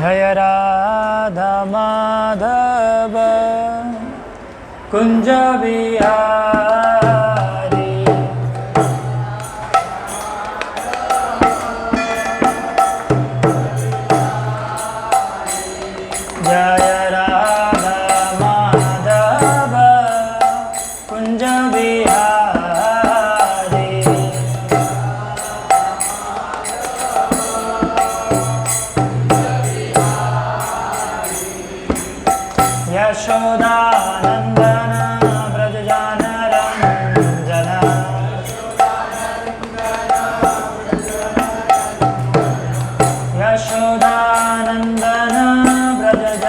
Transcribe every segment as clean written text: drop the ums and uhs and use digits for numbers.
जय राधा माधव कुंज बिहारी। जय Radha Madhav Kunj Bihari. Yashodanandan Vraj Ranjan. Yashodanandan Vraj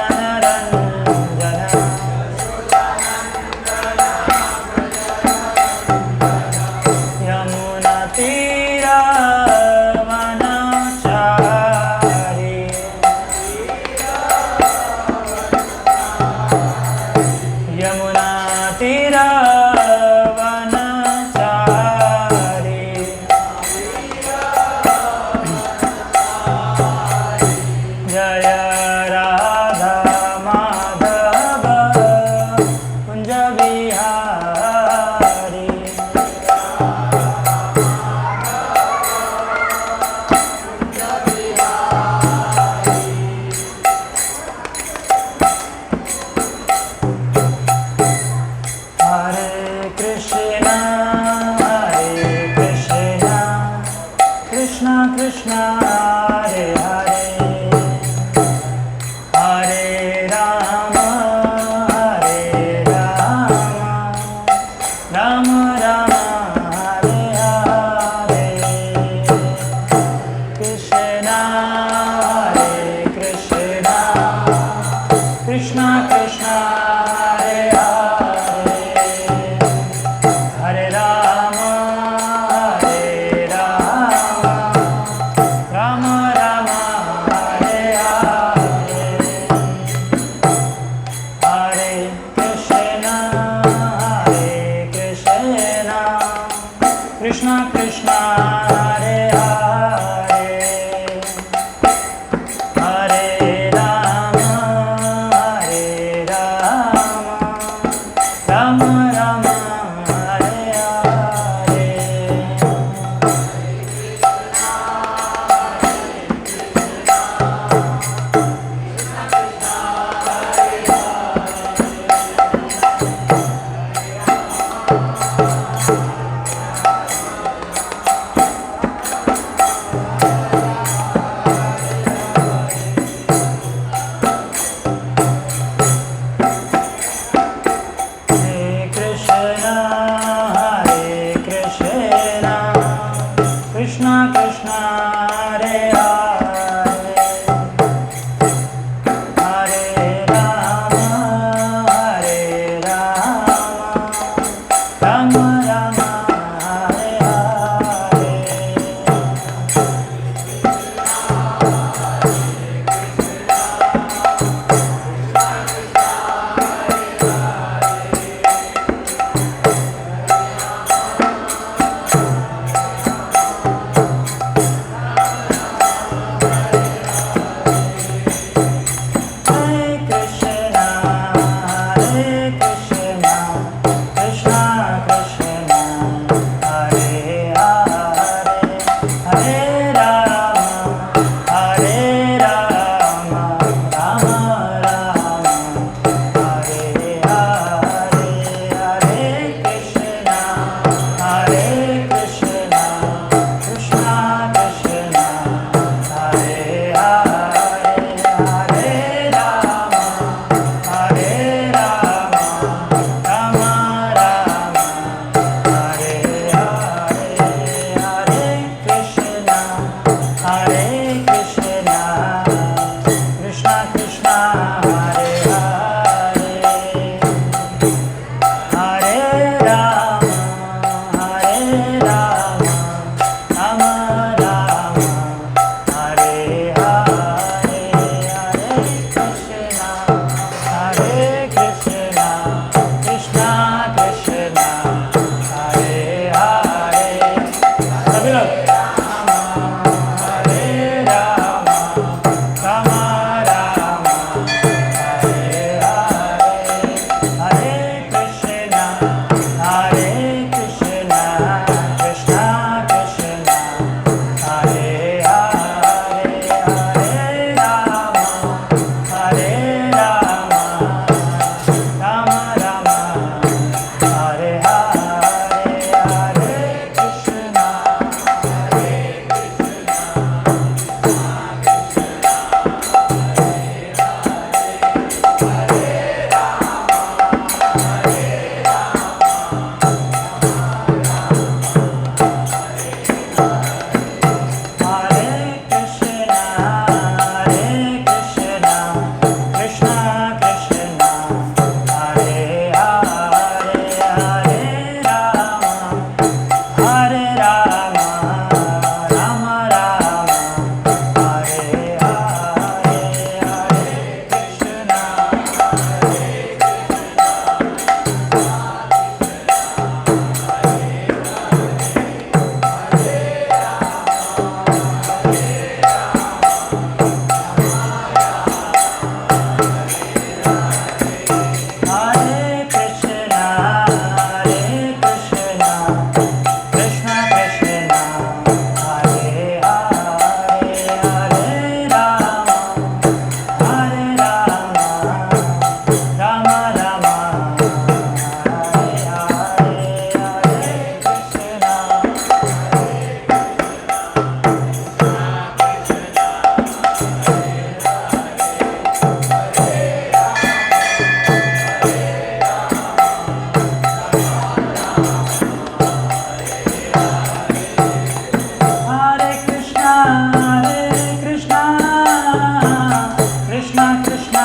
Krishna Krishna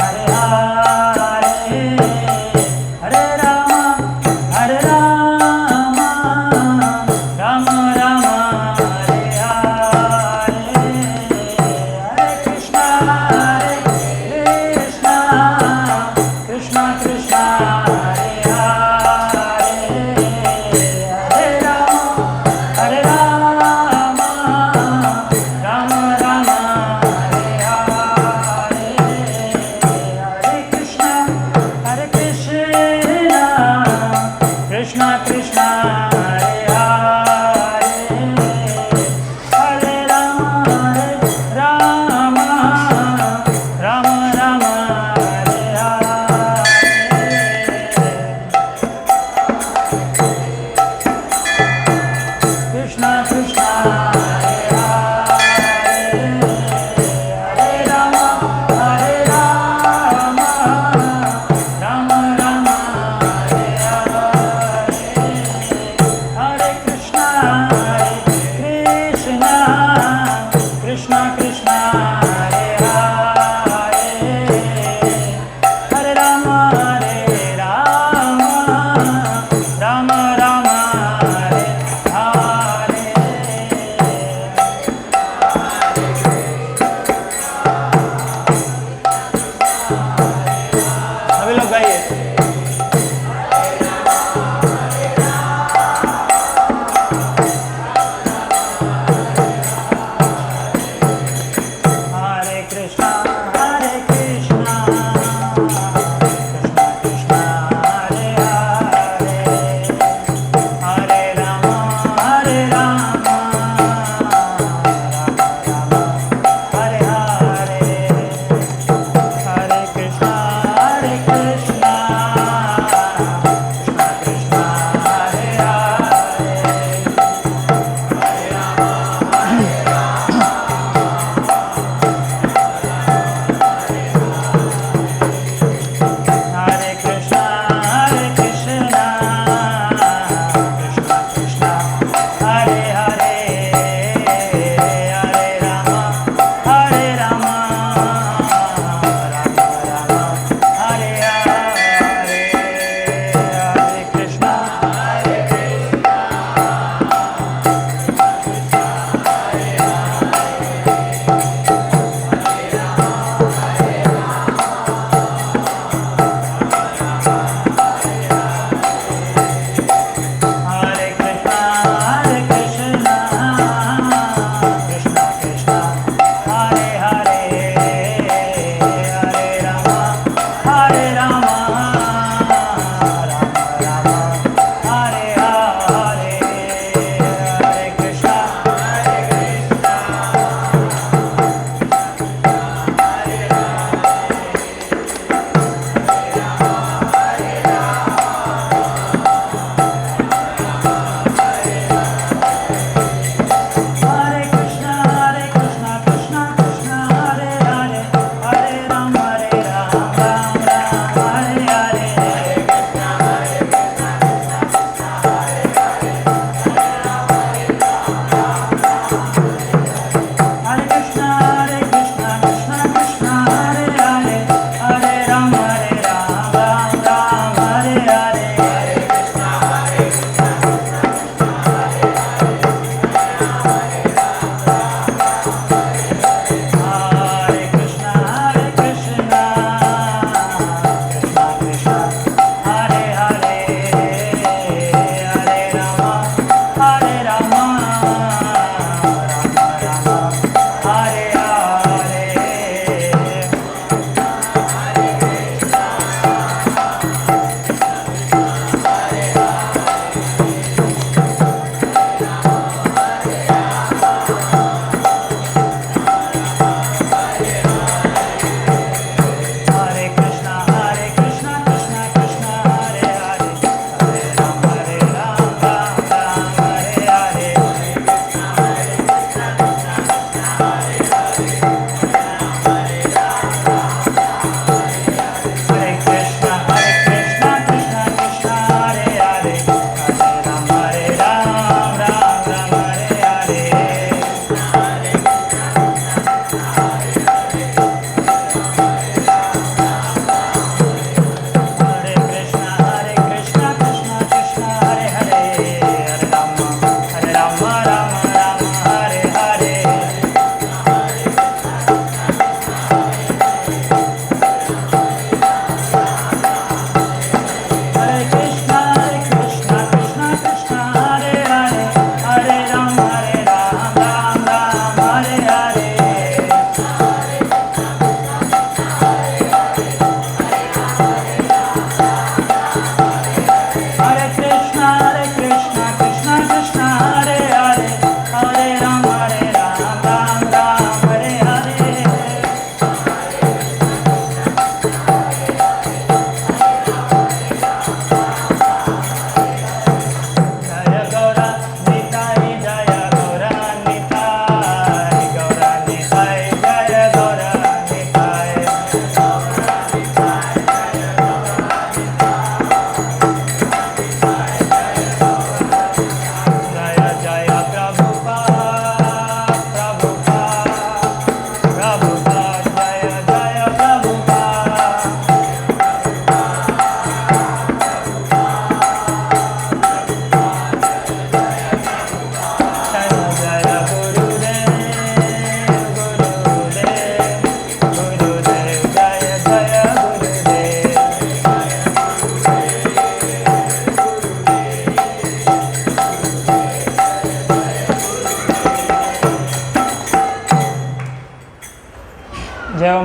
Hare Hare Hare Rama Hare Rama Rama Rama Hare Hare Hare Krishna Krishna Krishna Hare Hare Hare Rama Hare Rama Rama Rama Hare Hare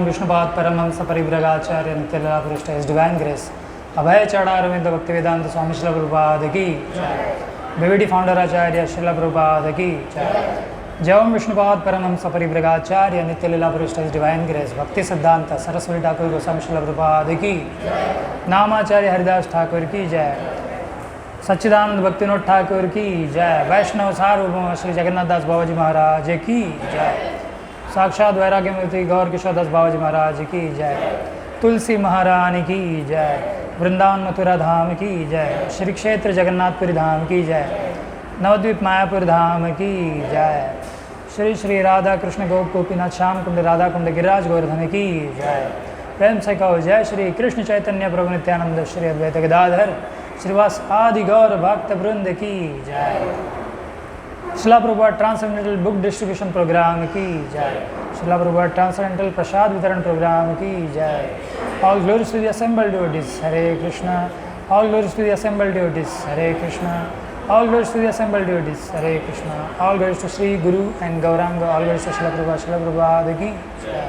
Sridharam Vishnupad Paramhamsa Parivragasacharya Nityalila Purishta His Divine Grace Abhay Chada Aravinda Bhaktivedanta Swami Srila Prabhupada ki BVD Founder Acharya Srila Prabhupada ki Javam Vishnupad Paramhamsa Parivragasacharya Nityalila Purishta His Divine Grace Bhakti Siddhanta Saraswati Thakur Goswami Srila Prabhupada ki Namacharya Haridas Thakur ki Jai सच्चिदानंद भक्तिनोद ठाकुर की जय। वैष्णव सार्वभौम श्री जगन्नाथ दास बाबा जी महाराज की जय। साक्षात वैराग्य मूर्ति गौर किशोर दास बाबा जी महाराज की जय। तुलसी महारानी की जय। वृंदावन मथुरा धाम की जय। श्री क्षेत्र जगन्नाथपुरी धाम की जय। नवद्वीप मायापुर धाम की जय। श्री श्री राधा कृष्ण गोप गोपीनाथ श्याम कुंड राधा कुंड गिरिराज गोवर्धन की जय। प्रेम से कहो जय श्री कृष्ण चैतन्य प्रभु नित्यानंद श्री अद्वैत गदाधर श्रीवास आदि गौर भक्त वृंद की जय। Srila Prabhupada transcendental book distribution programme की जय। श्रीला प्रभुपाद ट्रांसेंडेंटल प्रसाद वितरण प्रोग्राम की जय। All glories to the assembled devotees Hare Krishna. All glories to the assembled devotees Hare Krishna. All glories to the assembled devotees Hare Krishna. All glories to Shri Guru and Gauranga. All glories to Srila Prabhupada की जय।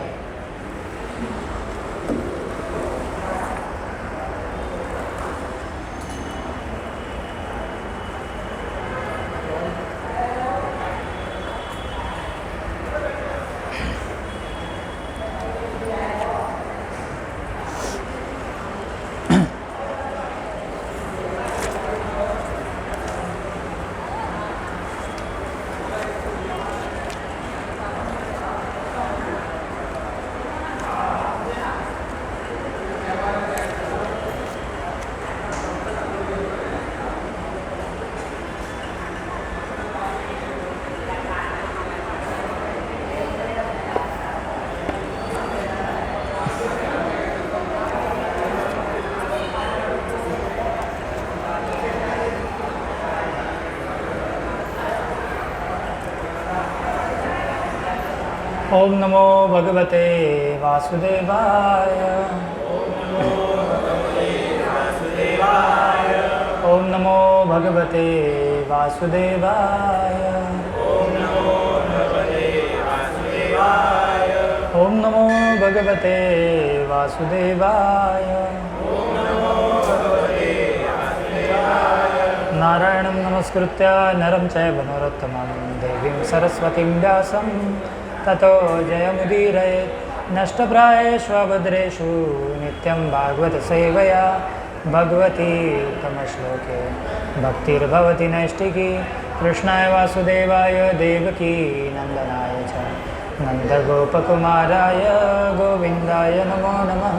ओम नमो भगवते वासुदेवाय। ओम नमो भगवते वासुदेवाय। ओम नमो भगवते वासुदेवाय। नारायणं नमस्कृत्य नरं चैव नरोत्तमं देवीं सरस्वतीं व्यासं ततो जयमुदीरयेत्। नष्टप्रायेष्वभद्रेषु नित्यं भागवत सेवया भगवती उत्तमश्लोके भक्तिर्भवति नैष्टिकी। कृष्णाय वासुदेवाय देवकी नन्दनाय च नन्दगोपकुमाराय गोविन्दाय नमो नमः।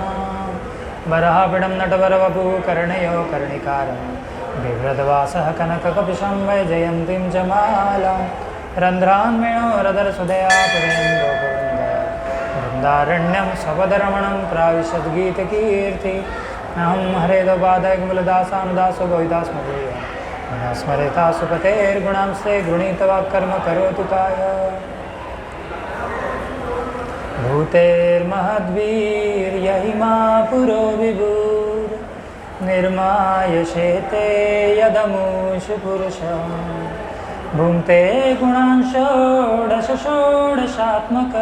वराहपीडं नटवरवपुः कर्णयो कर्णिकारं बिभ्रद्वासः कनककपिशं वैजयन्तीं च मालां। रन्ध्रान्वेणोरधरसुधया पुरेन्द्रोपवृन्दया वृन्दारण्यं स्वपदरमणं प्राविशद्गीतकीर्ति। अहं हरेदपादकमलदासानुदासो गोविदास्मभूय स्मरेता सुपतेर्गुणांस्ते गृणीतवाक्कर्म करोतु काय। भूतेर्महद्वीर्यहिमा पुरो विभुर्निर्मायशेते यदमुषु पुरुषम्। भुङ्क्ते गुणान् षोडश षोडशात्मक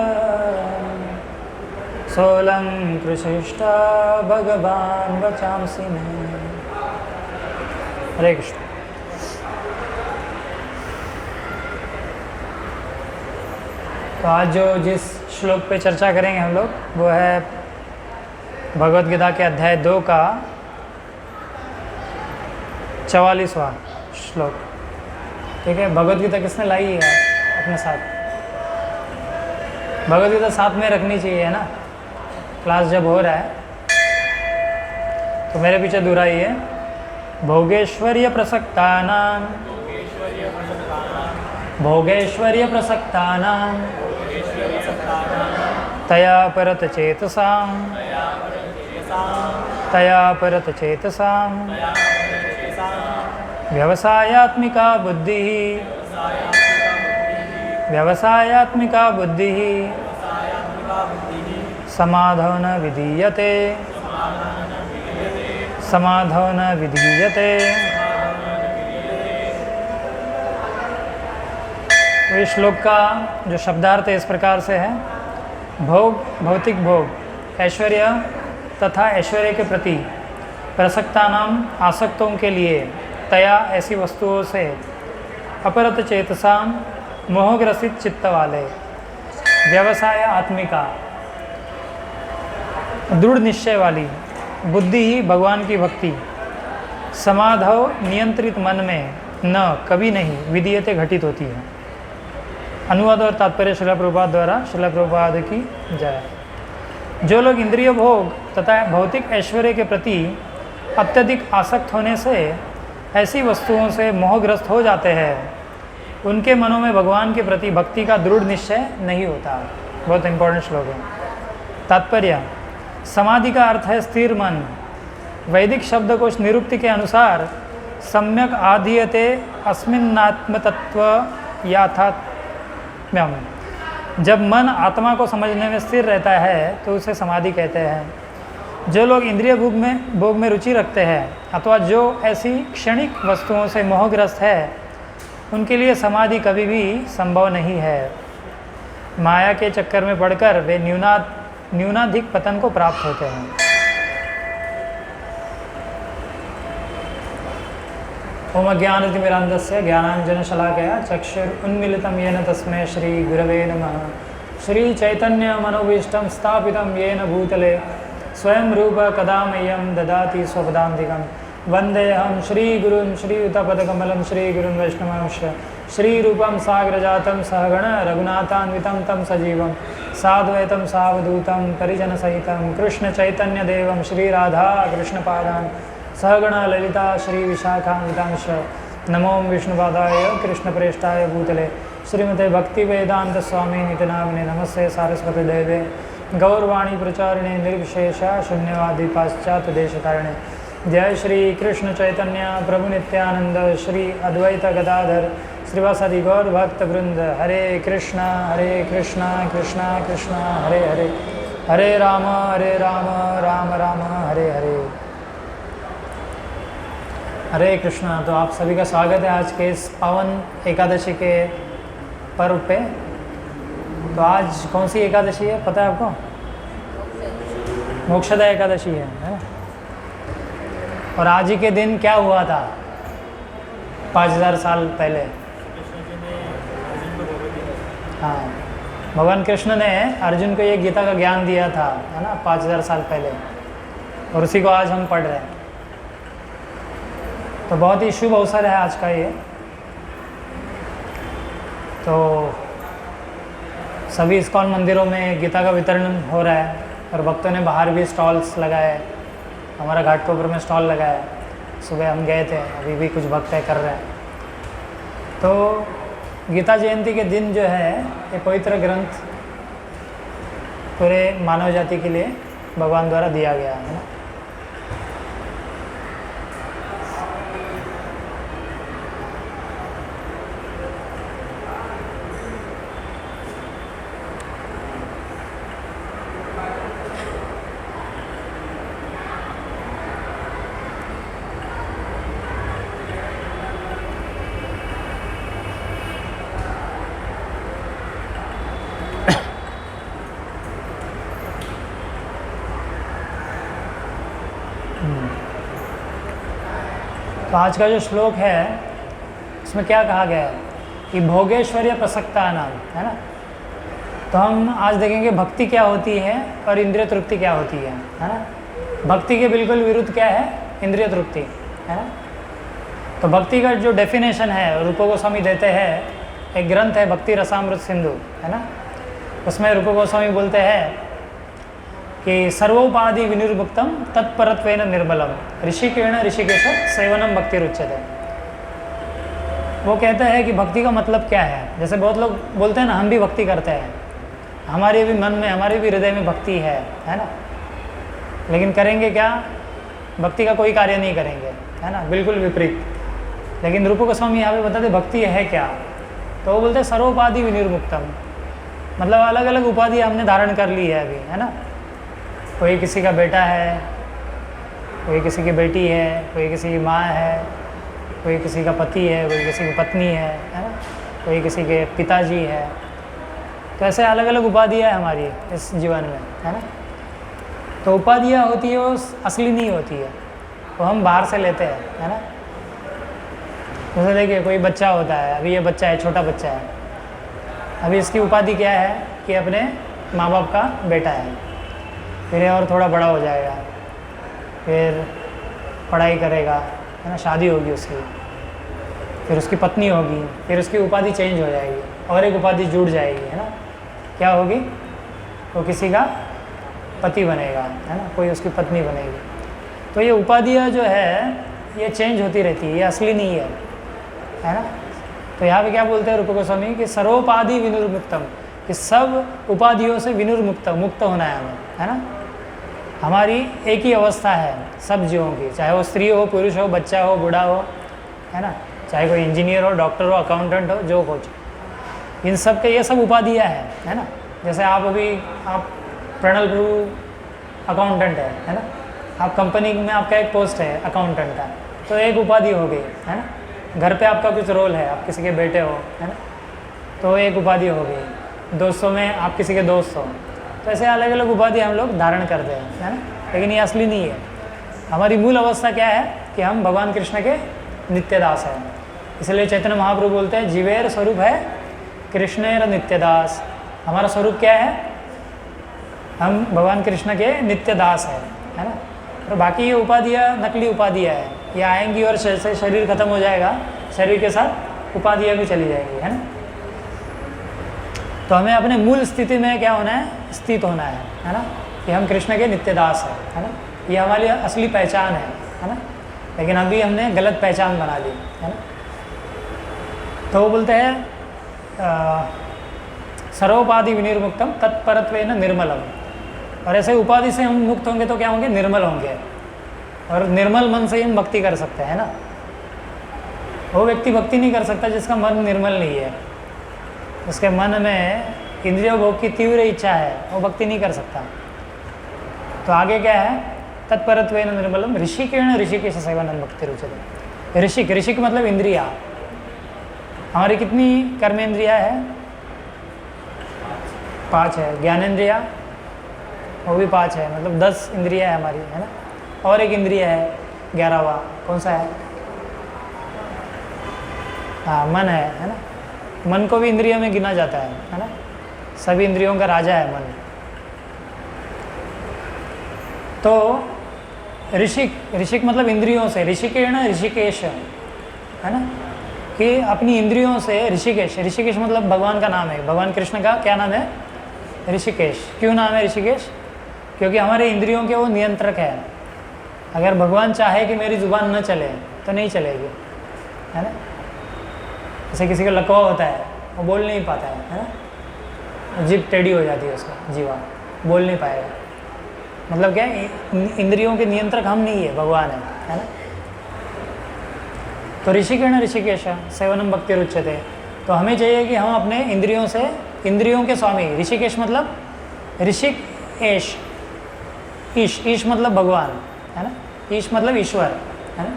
सोऽलङ्कृशिष्ट भगवान् वचांसि मे। हरे कृष्ण। तो आज जो जिस श्लोक पे चर्चा करेंगे हम लोग वो है भगवद गीता के अध्याय 2 का 44वां श्लोक। ठीक है। भगवद गीता किसने लाई है अपने साथ? भगवद गीता साथ में रखनी चाहिए, है ना। क्लास जब हो रहा है तो मेरे पीछे दोहराइए। भोगेश्वर्य प्रसक्तानां भोगेश्वर्य प्रसक्तानां तया परत चेतसां व्यवसायात्मिका बुद्धिः समाधो न विधीयते। तो इस श्लोक का जो शब्दार्थ है इस प्रकार से है। भोग, भौतिक भोग ऐश्वर्य तथा ऐश्वर्य के प्रति प्रसक्तानाम आसक्तों के लिए तया ऐसी वस्तुओं से अपरत चेतसाम मोहग्रसित चित्त वाले व्यवसाय आत्मिका दृढ़ निश्चय वाली बुद्धि ही भगवान की भक्ति समाधव नियंत्रित मन में न कभी नहीं विधीयते घटित होती है। अनुवाद और तात्पर्य श्रील प्रभुपाद द्वारा। श्रील प्रभुपाद की जय। जो लोग इंद्रिय भोग तथा भौतिक ऐश्वर्य के प्रति अत्यधिक आसक्त होने से ऐसी वस्तुओं से मोहग्रस्त हो जाते हैं, उनके मनों में भगवान के प्रति भक्ति का दृढ़ निश्चय नहीं होता। बहुत इंपॉर्टेंट श्लोक है। तात्पर्य, समाधि का अर्थ है स्थिर मन। वैदिक शब्दकोश निरुक्ति के अनुसार सम्यक आधीयते अस्मिन्नात्म तत्व याथात्म्यम। जब मन आत्मा को समझने में स्थिर रहता है तो उसे समाधि कहते हैं। जो लोग इंद्रिय भोग में रुचि रखते हैं अथवा जो ऐसी क्षणिक वस्तुओं से मोहग्रस्त है, उनके लिए समाधि कभी भी संभव नहीं है। माया के चक्कर में पड़कर वे न्यूनाधिक पतन को प्राप्त होते हैं। ओम अज्ञानतिमिरान्धस्य ज्ञानाञ्जनशलाकया चक्षुरुन्मीलितं येन तस्मै श्रीगुरवे नमः। श्रीचैतन्यमनोभीष्टं स्थापितं येन भूतले स्वयं रूप कदा मह्यं ददाति स्वपदान्तिकं। वन्देऽहं श्रीगुरुं श्रीयुतपदकमलं श्रीगुरुं वैष्णवांश श्रीरूपं साग्रजातं सहगण रघुनाथान्वितं तं सजीवं साद्वैतं सावधूतं परिजनसहितं कृष्णचैतन्यदेवं श्रीराधा कृष्णपादान् सहगण ललिता श्रीविशाखान्वितांश। नमो विष्णुपादाय कृष्णप्रेष्ठाय भूतले श्रीमते भक्तिवेदांत स्वामी नितिनामिने। नमस्ते सारस्वती देवे गौरवाणी प्रचारिणे निर्विशेष शून्यवादी पाश्चात्य देशतारिणे। जय श्री कृष्ण चैतन्य प्रभु नित्यानंद श्री अद्वैत गदाधर श्रीवासादि गौर भक्त वृंद। हरे कृष्णा कृष्णा कृष्णा हरे हरे, हरे राम राम राम हरे हरे। हरे कृष्णा। तो आप सभी का स्वागत है आज के इस पावन एकादशी के पर्व पे। तो आज कौन सी एकादशी है पता है आपको? मोक्षदा एकादशी है ना? और आज ही के दिन क्या हुआ था 5000 साल पहले? हाँ, भगवान कृष्ण ने अर्जुन को ये गीता का ज्ञान दिया था, है ना, 5000 साल पहले, और उसी को आज हम पढ़ रहे हैं। तो बहुत ही शुभ अवसर है आज का ये। तो सभी इस्कॉन मंदिरों में गीता का वितरण हो रहा है और भक्तों ने बाहर भी स्टॉल्स लगाए। हमारा घाटकोपर में स्टॉल लगा है। सुबह हम गए थे, अभी भी कुछ भक्त कर रहे हैं। तो गीता जयंती के दिन जो है ये पवित्र ग्रंथ पूरे मानव जाति के लिए भगवान द्वारा दिया गया है ना। तो आज का जो श्लोक है उसमें क्या कहा गया है कि भोगेश्वर्य प्रसक्ता नाम, है ना। तो हम आज देखेंगे भक्ति क्या होती है और इंद्रिय तृप्ति क्या होती है ना। भक्ति के बिल्कुल विरुद्ध क्या है? इंद्रिय तृप्ति, है ना। तो भक्ति का जो डेफिनेशन है रूप गोस्वामी देते हैं, एक ग्रंथ है भक्ति रसामृत सिंधु, है ना। उसमें रूप गोस्वामी बोलते हैं कि सर्वोपाधि विनिर्मुक्तम तत्परत्वेन निर्मलम ऋषिकेण ऋषिकेश सेवनम भक्ति रुच्यते। वो कहते हैं कि भक्ति का मतलब क्या है। जैसे बहुत लोग बोलते हैं ना, हम भी भक्ति करते हैं, हमारे भी मन में, हमारे भी हृदय में भक्ति है ना। लेकिन करेंगे क्या? भक्ति का कोई कार्य नहीं करेंगे, है ना, बिल्कुल विपरीत। लेकिन रूप गोस्वामी यहाँ पे बताते भक्ति है क्या। तो वो बोलते हैं सर्वोपाधि विनिर्मुक्तम, मतलब अलग अलग उपाधि हमने धारण कर ली है अभी, है ना। कोई किसी का बेटा है, कोई किसी की बेटी है, कोई किसी की माँ है, कोई किसी का पति है, कोई किसी की पत्नी है ना, कोई किसी के पिताजी है। तो ऐसे अलग अलग उपाधियाँ है हमारी इस जीवन में, है ना। तो उपाधियाँ होती है वो असली नहीं होती है, वो हम बाहर से लेते हैं, है ना। जैसे देखिए कोई बच्चा होता है, अभी ये बच्चा है, छोटा बच्चा है, अभी इसकी उपाधि क्या है कि अपने माँ बाप का बेटा है। फिर ये और थोड़ा बड़ा हो जाएगा, फिर पढ़ाई करेगा, है ना, शादी होगी उसकी, फिर उसकी पत्नी होगी, फिर उसकी उपाधि चेंज हो जाएगी और एक उपाधि जुड़ जाएगी, है ना। क्या होगी? वो किसी का पति बनेगा, है ना, कोई उसकी पत्नी बनेगी। तो ये उपाधियाँ जो है ये चेंज होती रहती है, ये असली नहीं है ना। तो यहाँ पे क्या बोलते हैं रूप गोस्वामी कि सर्वोपाधि विनिर्मुक्तम, कि सब उपाधियों से विनिर्मुक्त मुक्त होना है हमें, है ना। हमारी एक ही अवस्था है सब जीवों की, चाहे वो स्त्री हो, पुरुष हो, बच्चा हो, बूढ़ा हो, है ना, चाहे कोई इंजीनियर हो, डॉक्टर हो, अकाउंटेंट हो, जो कुछ, इन सब के ये सब उपाधियाँ हैं, है ना। जैसे आप अभी आप प्रणल प्रभु अकाउंटेंट है ना, आप कंपनी में आपका एक पोस्ट है अकाउंटेंट का, तो एक उपाधि हो गई, है ना। घर पे आपका कुछ रोल है, आप किसी के बेटे हो, है ना, तो एक उपाधि हो गई। दोस्तों में आप किसी के दोस्त हो, तो ऐसे अलग अलग उपाधि हम लोग धारण करते हैं, है ना। लेकिन ये असली नहीं है। हमारी मूल अवस्था क्या है कि हम भगवान कृष्ण के नित्यदास हैं। इसलिए चैतन्य महाप्रभु बोलते हैं जीवेर स्वरूप है कृष्णेर नित्यदास। हमारा स्वरूप क्या है? हम भगवान कृष्ण के नित्यदास है ना। तो बाकी ये उपाधियाँ नकली उपाधियाँ हैं, ये आएंगी और जैसे शरीर खत्म हो जाएगा, शरीर के साथ उपाधियाँ भी चली जाएंगी, है ना। तो हमें अपने मूल स्थिति में क्या होना है? स्थित होना है ना, कि हम कृष्ण के नित्यदास हैं, है ना। ये हमारी असली पहचान है ना। लेकिन अभी हमने गलत पहचान बना ली, है ना। तो वो बोलते हैं सर्वोपाधि विनिर्मुक्तम तत्परत्वेन निर्मलम। और ऐसे उपाधि से हम मुक्त होंगे तो क्या होंगे? निर्मल होंगे। और निर्मल मन से ही हम भक्ति कर सकते हैं ना। वो व्यक्ति भक्ति नहीं कर सकता जिसका मन निर्मल नहीं है, उसके मन में इंद्रिय भोग की तीव्र इच्छा है, वो भक्ति नहीं कर सकता। तो आगे क्या है? तत्परत्वेन निर्मलम ऋषिकेण ऋषिकेश सेवनम भक्ति रुचते। ऋषिक मतलब इंद्रिया। हमारी कितनी कर्मेंद्रिया है? 5 है। ज्ञानेंद्रिया वो भी 5 है, मतलब 10 इंद्रिया है हमारी, है ना। और एक इंद्रिय है 11वां, कौन सा है? हाँ, मन है ना। मन को भी इंद्रियों में गिना जाता है ना। सभी इंद्रियों का राजा है मन। तो ऋषिक मतलब इंद्रियों से, ऋषिकेण ऋषिकेश, है ना, कि अपनी इंद्रियों से ऋषिकेश मतलब भगवान का नाम है। भगवान कृष्ण का क्या नाम है? ऋषिकेश। क्यों नाम है ऋषिकेश? क्योंकि हमारे इंद्रियों के वो नियंत्रक है। अगर भगवान चाहे कि मेरी जुबान न चले तो नहीं चलेगी, है ना। जैसे किसी का लकवा होता है, वो बोल नहीं पाता है ना, जीभ टेढ़ी हो जाती है उसका, जीवा बोल नहीं पाएगा। मतलब क्या है? इंद्रियों के नियंत्रक हम नहीं है, भगवान है ना। तो ऋषिकेण ऋषिकेश सेवनम भक्ति रुच्यते। तो हमें चाहिए कि हम अपने इंद्रियों से, इंद्रियों के स्वामी, ऋषिकेश मतलब ऋषिकेश, ईश मतलब भगवान, है ना। ईश मतलब ईश्वर, है ना।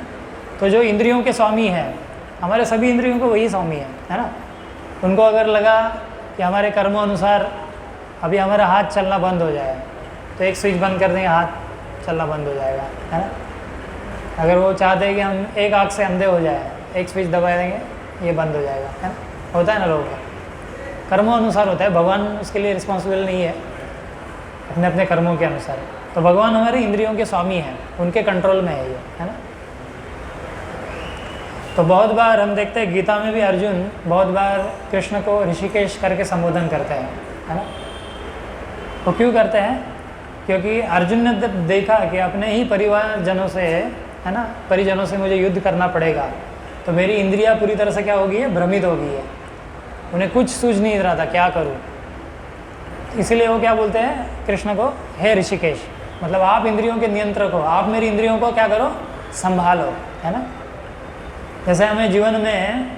तो जो इंद्रियों के स्वामी हैं, हमारे सभी इंद्रियों को वही स्वामी है ना। उनको अगर लगा कि हमारे कर्मों अनुसार अभी हमारा हाथ चलना बंद हो जाए, तो एक स्विच बंद कर देंगे, हाथ चलना बंद हो जाएगा, है ना। अगर वो चाहते हैं कि हम एक आँख से अंधे हो जाए, एक स्विच दबा देंगे, ये बंद हो जाएगा, है ना। होता है ना लोगों का, कर्मों अनुसार होता है। भगवान उसके लिए रिस्पॉन्सिबल नहीं है, अपने अपने कर्मों के अनुसार। तो भगवान हमारे इंद्रियों के स्वामी हैं, उनके कंट्रोल में है ये, है ना। तो बहुत बार हम देखते हैं गीता में भी अर्जुन बहुत बार कृष्ण को ऋषिकेश करके संबोधन करते हैं, है ना। वो क्यों करते हैं? क्योंकि अर्जुन ने जब देखा कि अपने ही परिवारजनों से, है ना, परिजनों से मुझे युद्ध करना पड़ेगा, तो मेरी इंद्रियां पूरी तरह से क्या हो गई है? भ्रमित हो गई है। उन्हें कुछ सूझ नहीं रहा था क्या करूं। इसलिए वो क्या बोलते हैं कृष्ण को? हे ऋषिकेश, मतलब आप इंद्रियों के नियंत्रक हो, आप मेरी इंद्रियों को क्या करो? संभालो, है ना। जैसे हमें जीवन में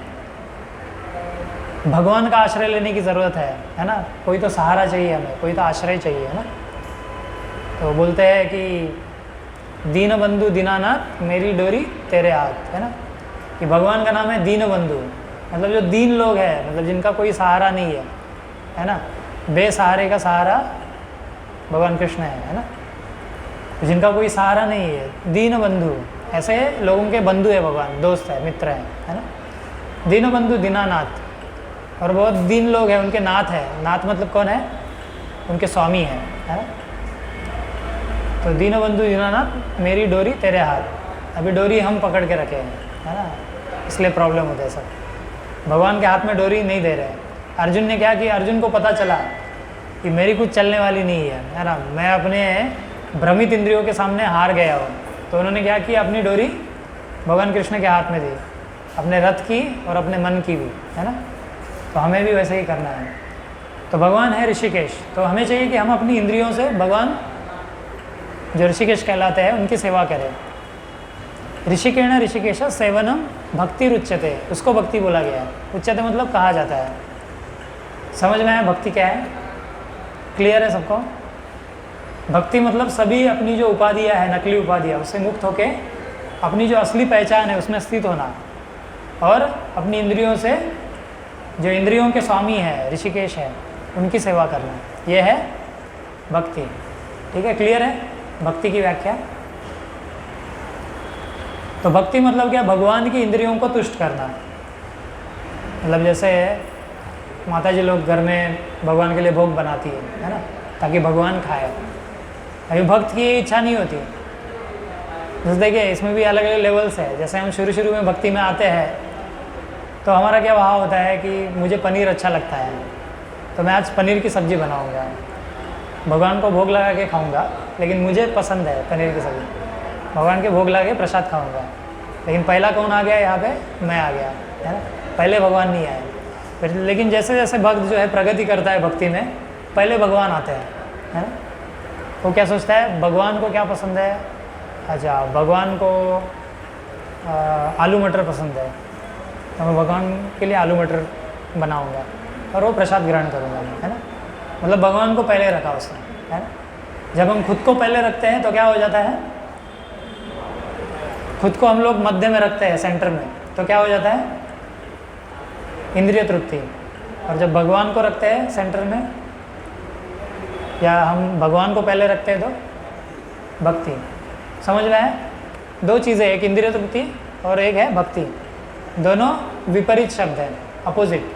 भगवान का आश्रय लेने की ज़रूरत है ना। कोई तो सहारा चाहिए हमें, कोई तो आश्रय चाहिए, है ना। तो बोलते हैं कि दीन बंधु दीनानाथ मेरी डोरी तेरे हाथ, है ना। कि भगवान का नाम है दीन बंधु, मतलब जो दीन लोग हैं, मतलब जिनका कोई सहारा नहीं है ना। बेसहारे का सहारा भगवान कृष्ण है ना। जिनका कोई सहारा नहीं है, दीन बंधु, ऐसे लोगों के बंधु है भगवान, दोस्त है, मित्र है ना। दीन बंधु दीनानाथ, और बहुत दीन लोग हैं उनके नाथ है। नाथ मतलब कौन है? उनके स्वामी है ना। तो दीन बंधु दीनानाथ मेरी डोरी तेरे हाथ, अभी डोरी हम पकड़ के रखे हैं, है ना, इसलिए प्रॉब्लम होता है सब। भगवान के हाथ में डोरी नहीं दे रहे। अर्जुन ने क्या किया? अर्जुन को पता चला कि मेरी कुछ चलने वाली नहीं है ना, मैं अपने भ्रमित इंद्रियों के सामने हार गया हूँ। तो उन्होंने क्या किया? अपनी डोरी भगवान कृष्ण के हाथ में दी, अपने रथ की और अपने मन की भी, है ना। तो हमें भी वैसे ही करना है। तो भगवान है ऋषिकेश, तो हमें चाहिए कि हम अपनी इंद्रियों से भगवान जो ऋषिकेश कहलाते हैं उनकी सेवा करें। ऋषिकेण ऋषिकेश सेवनम भक्ति रुच्यते, उसको भक्ति बोला गया है। उच्यते मतलब कहा जाता है। समझ में आया भक्ति क्या है? क्लियर है सबको? भक्ति मतलब सभी अपनी जो उपाधियाँ है, नकली उपाधियाँ, उससे मुक्त होके अपनी जो असली पहचान है उसमें स्थित होना, और अपनी इंद्रियों से, जो इंद्रियों के स्वामी है ऋषिकेश है, उनकी सेवा करना, यह है भक्ति। ठीक है, क्लियर है भक्ति की व्याख्या? तो भक्ति मतलब क्या? भगवान की इंद्रियों को तुष्ट करना। मतलब जैसे माता जी लोग घर में भगवान के लिए भोग बनाती है ना, ताकि भगवान खाए। अभी भक्त की इच्छा नहीं होती। जैसे देखिए इसमें भी अलग अलग लेवल्स है। जैसे हम शुरू शुरू में भक्ति में आते हैं तो हमारा क्या भाव होता है कि मुझे पनीर अच्छा लगता है, तो मैं आज पनीर की सब्ज़ी बनाऊंगा, भगवान को भोग लगा के खाऊंगा, लेकिन मुझे पसंद है पनीर की सब्ज़ी, भगवान के भोग लगा के प्रसाद खाऊंगा। लेकिन पहला कौन आ गया यहाँ पे? मैं आ गया, है ना। पहले भगवान नहीं आए। फिर लेकिन जैसे जैसे भक्त जो है प्रगति करता है भक्ति में, पहले भगवान आते हैं, है ना। वो क्या सोचता है? भगवान को क्या पसंद है? अच्छा, भगवान को आलू मटर पसंद है, तो मैं भगवान के लिए आलू मटर बनाऊंगा और वो प्रसाद ग्रहण करूंगा, है ना। मतलब भगवान को पहले रखा उसने, है ना। जब हम खुद को पहले रखते हैं तो क्या हो जाता है? खुद को हम लोग मध्य में रखते हैं, सेंटर में, तो क्या हो जाता है? इंद्रिय तृप्ति। और जब भगवान को रखते हैं सेंटर में, या हम भगवान को पहले रखते हैं, तो भक्ति। समझ में आया? दो चीज़ें, एक इंद्रिय तृप्ति और एक है भक्ति। दोनों विपरीत शब्द हैं, अपोजिट,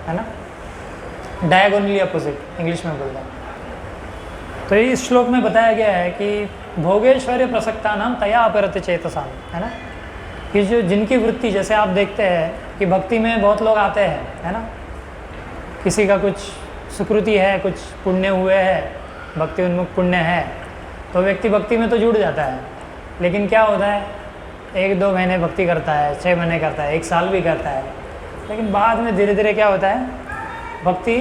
है ना, डायगोनली अपोजिट इंग्लिश में बोलते हैं। तो इस श्लोक में बताया गया है कि भोगेश्वर्य प्रसक्ता नाम तया अपरत चेतसाम, है ना, कि जो जिनकी वृत्ति, जैसे आप देखते हैं कि भक्ति में बहुत लोग आते हैं, है ना, किसी का कुछ सुकृति है, कुछ पुण्य हुए हैं, भक्ति उन्मुख पुण्य है, तो व्यक्ति भक्ति में तो जुड़ जाता है। लेकिन क्या होता है? 1-2 महीने भक्ति करता है, 6 महीने करता है, 1 साल भी करता है, लेकिन बाद में धीरे धीरे क्या होता है? भक्ति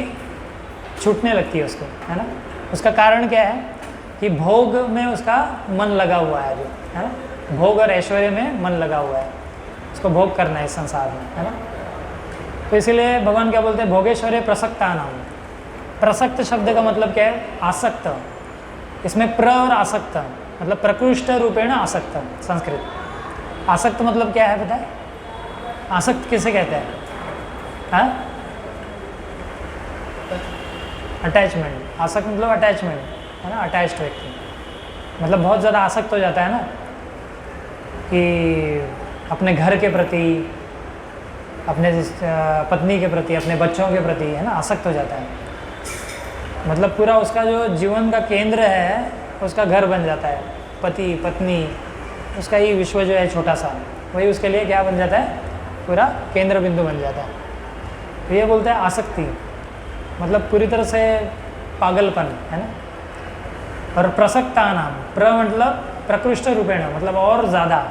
छूटने लगती है उसको, है ना। उसका कारण क्या है? कि भोग में उसका मन लगा हुआ है, जो है ना, भोग और ऐश्वर्य में मन लगा हुआ है, उसको भोग करना है इस संसार में, है ना। तो इसीलिए भगवान क्या बोलते हैं? भोगेश्वर्य प्रसक्ता नाम। प्रसक्त शब्द का मतलब क्या है? आसक्त। इसमें प्र और आसक्त मतलब प्रकृष्ट रूपेण आसक्त, संस्कृत। आसक्त मतलब क्या है पता है? आसक्त किसे कहते हैं? हाँ, अटैचमेंट। आसक्त मतलब अटैचमेंट, है ना, अटैच्ड व्यक्ति। मतलब बहुत ज़्यादा आसक्त हो जाता है ना, कि अपने घर के प्रति, अपने पत्नी के प्रति, अपने बच्चों के प्रति, है ना, आसक्त हो जाता है। मतलब पूरा उसका जो जीवन का केंद्र है उसका घर बन जाता है, पति पत्नी, उसका ही विश्व जो है छोटा सा, वही उसके लिए क्या बन जाता है? पूरा केंद्र बिंदु बन जाता है। तो ये बोलते हैं आसक्ति, मतलब पूरी तरह से पागलपन, है ना। और प्रसक्ता नाम, प्र मतलब प्रकृष्ट रूपेण, मतलब और ज़्यादा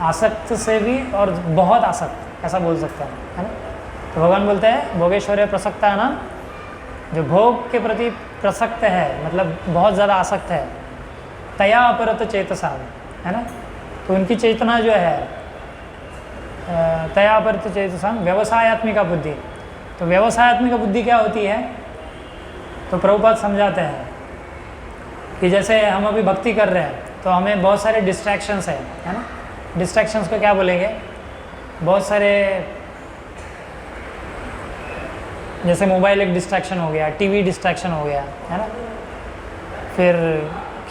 आसक्त से भी और बहुत आसक्त, ऐसा बोल सकते हैं, है ना। तो भगवान बोलते हैं भोगेश्वर्य प्रसक्ता नाम, जो भोग के प्रति प्रसक्त है, मतलब बहुत ज़्यादा आसक्त है, तया अपरत चेतसा, है ना। तो उनकी चेतना जो है तया अपरत चेतसा व्यवसायत्मिका बुद्धि। तो व्यवसायत्मिका बुद्धि क्या होती है? तो प्रभुपाद समझाते हैं कि जैसे हम अभी भक्ति कर रहे हैं तो हमें बहुत सारे डिस्ट्रैक्शंस है ना। डिस्ट्रैक्शंस को क्या बोलेंगे? बहुत सारे, जैसे मोबाइल एक डिस्ट्रैक्शन हो गया, टीवी डिस्ट्रैक्शन हो गया, है ना, फिर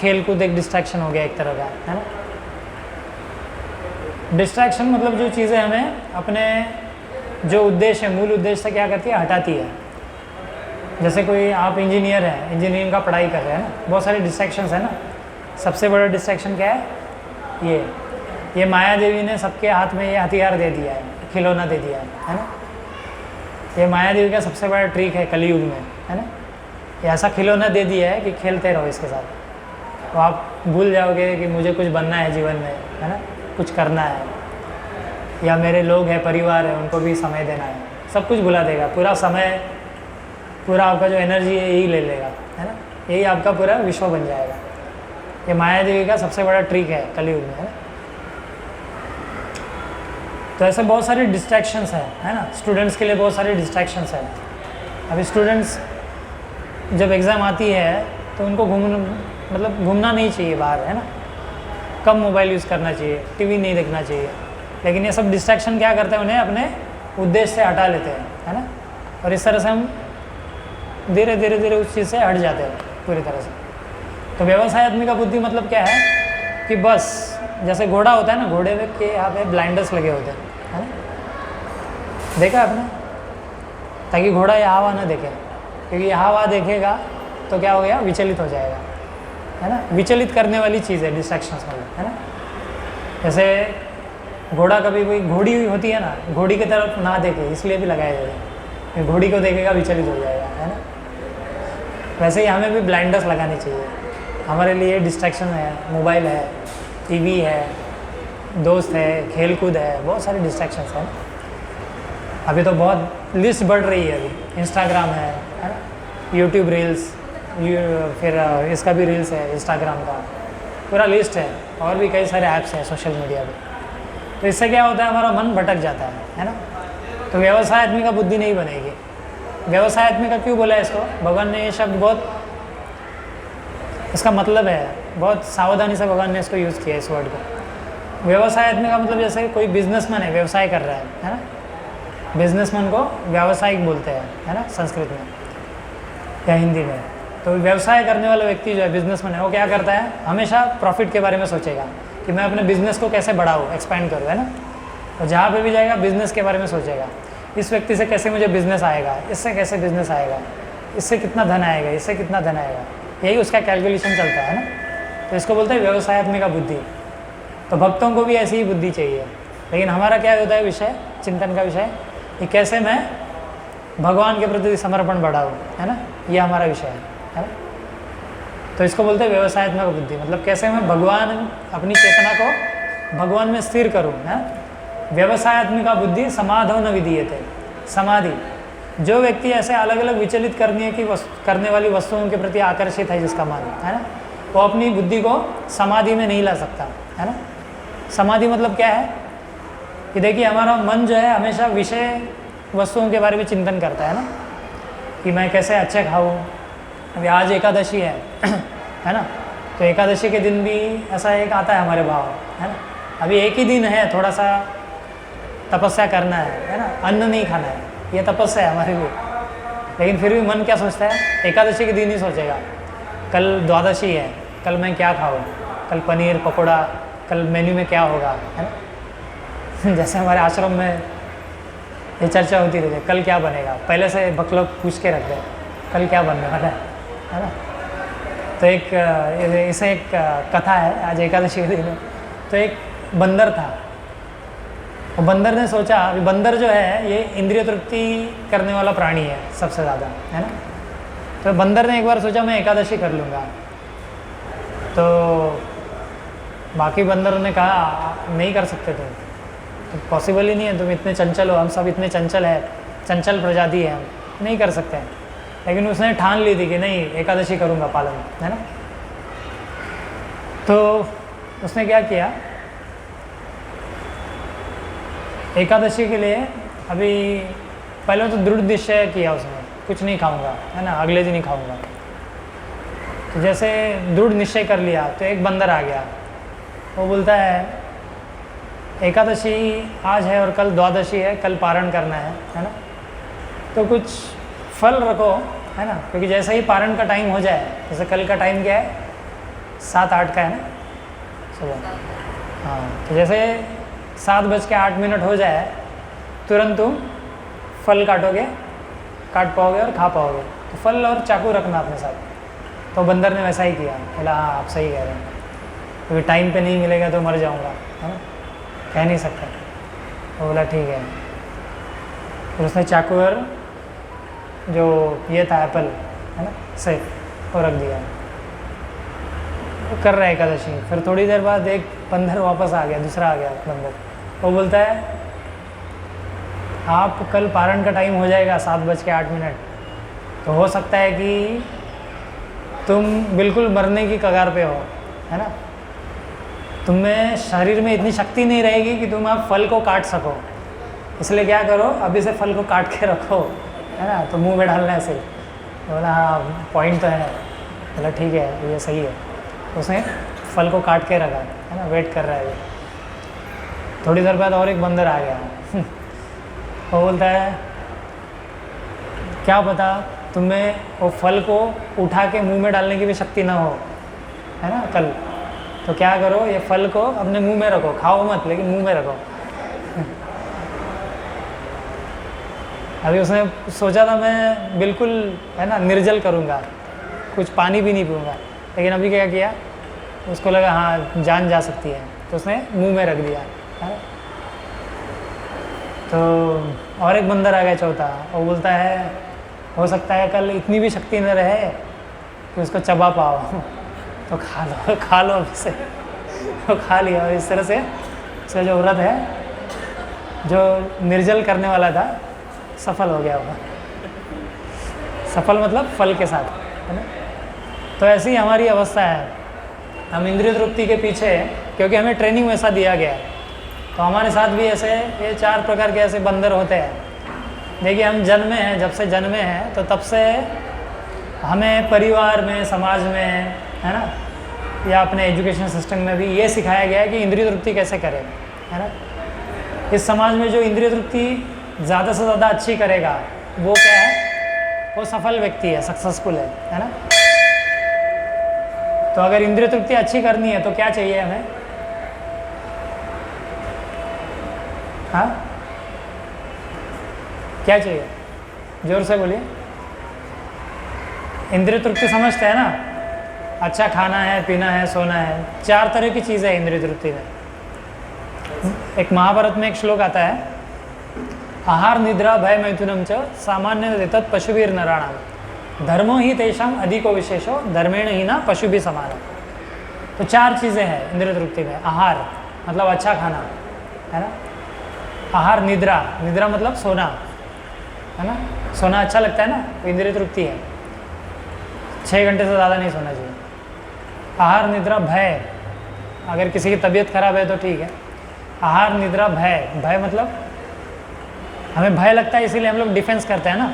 खेल कूद एक डिस्ट्रैक्शन हो गया एक तरह का, है ना। डिस्ट्रैक्शन मतलब जो चीज़ें हमें अपने जो उद्देश्य है, मूल उद्देश्य से क्या करती है, हटाती है। जैसे कोई आप इंजीनियर हैं, इंजीनियरिंग का पढ़ाई कर रहे हैं ना, बहुत सारे डिस्ट्रैक्शंस है ना। सबसे बड़ा डिस्ट्रैक्शन क्या है, ये माया देवी ने सबके हाथ में ये हथियार दे दिया है, खिलौना दे दिया है ना। ये माया देवी का सबसे बड़ा ट्रिक है कलयुग में, है ना। ये ऐसा खिलौना दे दिया है कि खेलते रहो इसके साथ, तो आप भूल जाओगे कि मुझे कुछ बनना है जीवन में, है ना, कुछ करना है, या मेरे लोग हैं, परिवार है, उनको भी समय देना है, सब कुछ भुला देगा। पूरा समय, पूरा आपका जो एनर्जी है यही ले लेगा, है ना। यही आपका पूरा विश्व बन जाएगा। ये माया देवी का सबसे बड़ा ट्रिक है कलयुग में, है ना। तो ऐसे बहुत सारे डिस्ट्रैक्शंस है ना। स्टूडेंट्स के लिए बहुत सारे डिस्ट्रैक्शंस है। अभी स्टूडेंट्स जब एग्ज़ाम आती है तो उनको घूमना नहीं चाहिए बाहर, है ना। कम मोबाइल यूज़ करना चाहिए, टीवी नहीं देखना चाहिए। लेकिन ये सब डिस्ट्रैक्शन क्या करते हैं, उन्हें अपने उद्देश्य से हटा लेते हैं, है ना। और इस तरह से हम धीरे धीरे उस चीज़ से हट जाते हैं पूरी तरह से। तो व्यवसाय आदमी का बुद्धि मतलब क्या है कि बस जैसे घोड़ा होता है ना, घोड़े के यहाँ पे ब्लाइंडर्स लगे होते हैं, है ना। देखा आपने, ताकि घोड़ा यहाँ हवा ना देखे, क्योंकि यहाँ हवा देखेगा तो क्या हो गया, विचलित हो जाएगा, है ना। विचलित करने वाली चीज़ है डिस्ट्रैक्शंस मतलब, है ना। जैसे घोड़ा कभी कोई घोड़ी होती है ना, घोड़ी की तरफ ना देखे इसलिए भी लगाया जाता है, घोड़ी को देखेगा विचलित हो जाएगा, है ना। वैसे ही हमें भी ब्लाइंडर्स लगानी चाहिए। हमारे लिए डिस्ट्रैक्शन है, मोबाइल है, टीवी है, दोस्त है, खेल कूद है, बहुत सारे डिस्ट्रैक्शंस हैं। अभी तो बहुत लिस्ट बढ़ रही है। अभी इंस्टाग्राम है ना, यूट्यूब रील्स, फिर इसका भी रील्स है, इंस्टाग्राम का पूरा लिस्ट है, और भी कई सारे ऐप्स हैं सोशल मीडिया पे। तो इससे क्या होता है, हमारा मन भटक जाता है ना। तो व्यवसाय आदमी का बुद्धि नहीं बनेगी। व्यवसाय आदमी का क्यों बोला है इसको, भगवान ने ये शब्द बहुत, इसका मतलब है बहुत सावधानी से भगवान ने इसको यूज़ किया इस वर्ड को। व्यवसाय आदमी का मतलब जैसे कोई बिजनेसमैन है, व्यवसाय कर रहा है ना। बिजनेसमैन को व्यावसायिक बोलते हैं, है ना, संस्कृत में या हिंदी में। तो व्यवसाय करने वाला व्यक्ति जो है, बिजनेसमैन है, वो क्या करता है, हमेशा प्रॉफिट के बारे में सोचेगा कि मैं अपने बिजनेस को कैसे बढ़ाऊँ, एक्सपैंड करूँ, है ना। और जहाँ पे भी जाएगा बिजनेस के बारे में सोचेगा, इस व्यक्ति से कैसे मुझे बिजनेस आएगा, इससे कैसे बिजनेस आएगा, इससे कितना धन आएगा, इससे कितना धन आएगा, यही उसका कैलकुलेशन चलता है ना। तो इसको बोलते हैं व्यवसायत्मिक का बुद्धि। तो भक्तों को भी ऐसी ही बुद्धि चाहिए। लेकिन हमारा क्या होता है विषय, चिंतन का विषय, कि कैसे मैं भगवान के प्रति समर्पण बढ़ाऊँ, है ना, ये हमारा विषय है ना। तो इसको बोलते हैं व्यवसायत्मिक बुद्धि, मतलब कैसे मैं भगवान, अपनी चेतना को भगवान में स्थिर करूँ, है। व्यवसायत्मिक का बुद्धि समाधो न विधीयते, समाधि। जो व्यक्ति ऐसे अलग अलग विचलित करने वाली वस्तुओं के प्रति आकर्षित है, जिसका मन, है ना, वो अपनी बुद्धि को समाधि में नहीं ला सकता, है ना। समाधि मतलब क्या है कि देखिए, हमारा मन जो है हमेशा विषय वस्तुओं के बारे में चिंतन करता है ना, कि मैं कैसे अच्छे खाऊं। अभी आज एकादशी है ना, तो एकादशी के दिन भी ऐसा एक आता है हमारे भाव, है ना। अभी एक ही दिन है, थोड़ा सा तपस्या करना है ना, अन्न नहीं खाना है, ये तपस्या है हमारे लिए। लेकिन फिर भी मन क्या सोचता है, एकादशी के दिन ही सोचेगा, कल द्वादशी है, कल मैं क्या खाऊं, कल पनीर पकौड़ा, कल मेन्यू में क्या होगा, है ना। जैसे हमारे आश्रम में ये चर्चा होती रहती है, कल क्या बनेगा, पहले से भक्त लोग पूछ के रखते हैं कल क्या बनने वाला है ना। तो इसे एक कथा है, आज एकादशी के दिन। तो एक बंदर था, और बंदर ने सोचा, अभी बंदर जो है ये इंद्रिय तृप्ति करने वाला प्राणी है सबसे ज़्यादा, है ना। तो बंदर ने एक बार सोचा मैं एकादशी कर लूँगा। तो बाकी बंदरों ने कहा नहीं कर सकते तुम, तो पॉसिबल ही नहीं है, तुम इतने चंचल हो, हम सब इतने चंचल है, चंचल प्रजाति है, हम नहीं कर सकते हैं। लेकिन उसने ठान ली थी कि नहीं, एकादशी करूँगा पालन, है ना। तो उसने क्या किया, एकादशी के लिए अभी पहले तो दृढ़ निश्चय किया उसने, कुछ नहीं खाऊंगा, है ना, अगले दिन ही खाऊंगा। तो जैसे दृढ़ निश्चय कर लिया, तो एक बंदर आ गया, वो बोलता है एकादशी आज है और कल द्वादशी है, कल पारण करना है ना, तो कुछ फल रखो, है ना, क्योंकि जैसे ही पारण का टाइम हो जाए, जैसे कल का टाइम क्या है, 7-8 का है ना सुबह। हाँ, तो जैसे 7:08 हो जाए तुरंत तुम फल काट पाओगे और खा पाओगे। तो फल और चाकू रखना अपने साथ। तो बंदर ने वैसा ही किया, बोला हाँ आप सही कह रहे हैं, क्योंकि टाइम पे नहीं मिलेगा तो मर जाऊंगा, है ना, कह नहीं सकता। तो बोला ठीक है। फिर उसने चाकू और जो ये था एप्पल, है ना, सेब, वो रख दिया। वो कर रहा है एकादशी। फिर थोड़ी देर बाद एक बंदर वापस आ गया, दूसरा आ गया बंदर। वो बोलता है आप कल पारण का टाइम हो जाएगा 7:08, तो हो सकता है कि तुम बिल्कुल मरने की कगार पे हो, है ना, तुम्हें शरीर में इतनी शक्ति नहीं रहेगी कि तुम आप फल को काट सको, इसलिए क्या करो अभी से फल को काट के रखो, है ना, तो मुंह में डालना है सिर्फ। बोला हाँ पॉइंट तो है। बोला ठीक है ये सही है। उसने फल को काट के रखा, है ना, वेट कर रहा है। थोड़ी देर बाद और एक बंदर आ गया। वो बोलता है क्या पता तुम्हें वो फल को उठा के मुंह में डालने की भी शक्ति ना हो, है ना, कल, तो क्या करो ये फल को अपने मुंह में रखो, खाओ मत लेकिन मुंह में रखो। अभी उसने सोचा था मैं बिल्कुल, है ना, निर्जल करूँगा, कुछ पानी भी नहीं पीऊँगा, लेकिन अभी क्या किया, उसको लगा हाँ जान जा सकती है, तो उसने मुंह में रख दिया, है। तो और एक बंदर आ गया चौथा। वो बोलता है हो सकता है कल इतनी भी शक्ति न रहे कि उसको चबा पाओ, तो खा लो अभी से। तो खा लिया। और इस तरह से उसका जो व्रत है जो निर्जल करने वाला था सफल हो गया होगा। सफल मतलब फल के साथ, है ना। तो ऐसी ही हमारी अवस्था है, हम इंद्रिय तृप्ति के पीछे, क्योंकि हमें ट्रेनिंग वैसा दिया गया है, तो हमारे साथ भी ऐसे ये 4 प्रकार के ऐसे बंदर होते हैं। देखिए हम जन्मे हैं, जब से जन्मे हैं तो तब से हमें परिवार में, समाज में, है ना, या अपने एजुकेशन सिस्टम में भी ये सिखाया गया है कि इंद्रिय तृप्ति कैसे करें, है ना। इस समाज में जो इंद्रिय तृप्ति ज़्यादा से ज़्यादा अच्छी करेगा वो क्या है, वो सफल व्यक्ति है, सक्सेसफुल है ना। तो अगर इंद्रिय तृप्ति अच्छी करनी है तो क्या चाहिए हमें, हाँ क्या चाहिए, जोर से बोलिए। इंद्रिय तृप्ति समझते हैं ना, अच्छा खाना है, पीना है, सोना है, 4 तरह की चीज़ें है इंद्रिय तृप्ति में। एक महाभारत में एक श्लोक आता है, आहार निद्रा भय मैथुनम च सामान्य तत् पशुवीर नराणाम धर्मो ही तेषाम अधिको विशेषो धर्मेण ही ना पशु भी समान। तो 4 चीज़ें हैं इंद्रिय तृप्ति में। आहार मतलब अच्छा खाना, है ना। आहार, निद्रा, निद्रा मतलब सोना, है ना, सोना अच्छा लगता है ना, तो इंद्रिय तृप्ति है। 6 घंटे से ज़्यादा नहीं सोना चाहिए। आहार निद्रा भय, अगर किसी की तबीयत खराब है तो ठीक है। आहार निद्रा भय, भय मतलब हमें भय लगता है इसीलिए हम लोग डिफेंस करते हैं ना।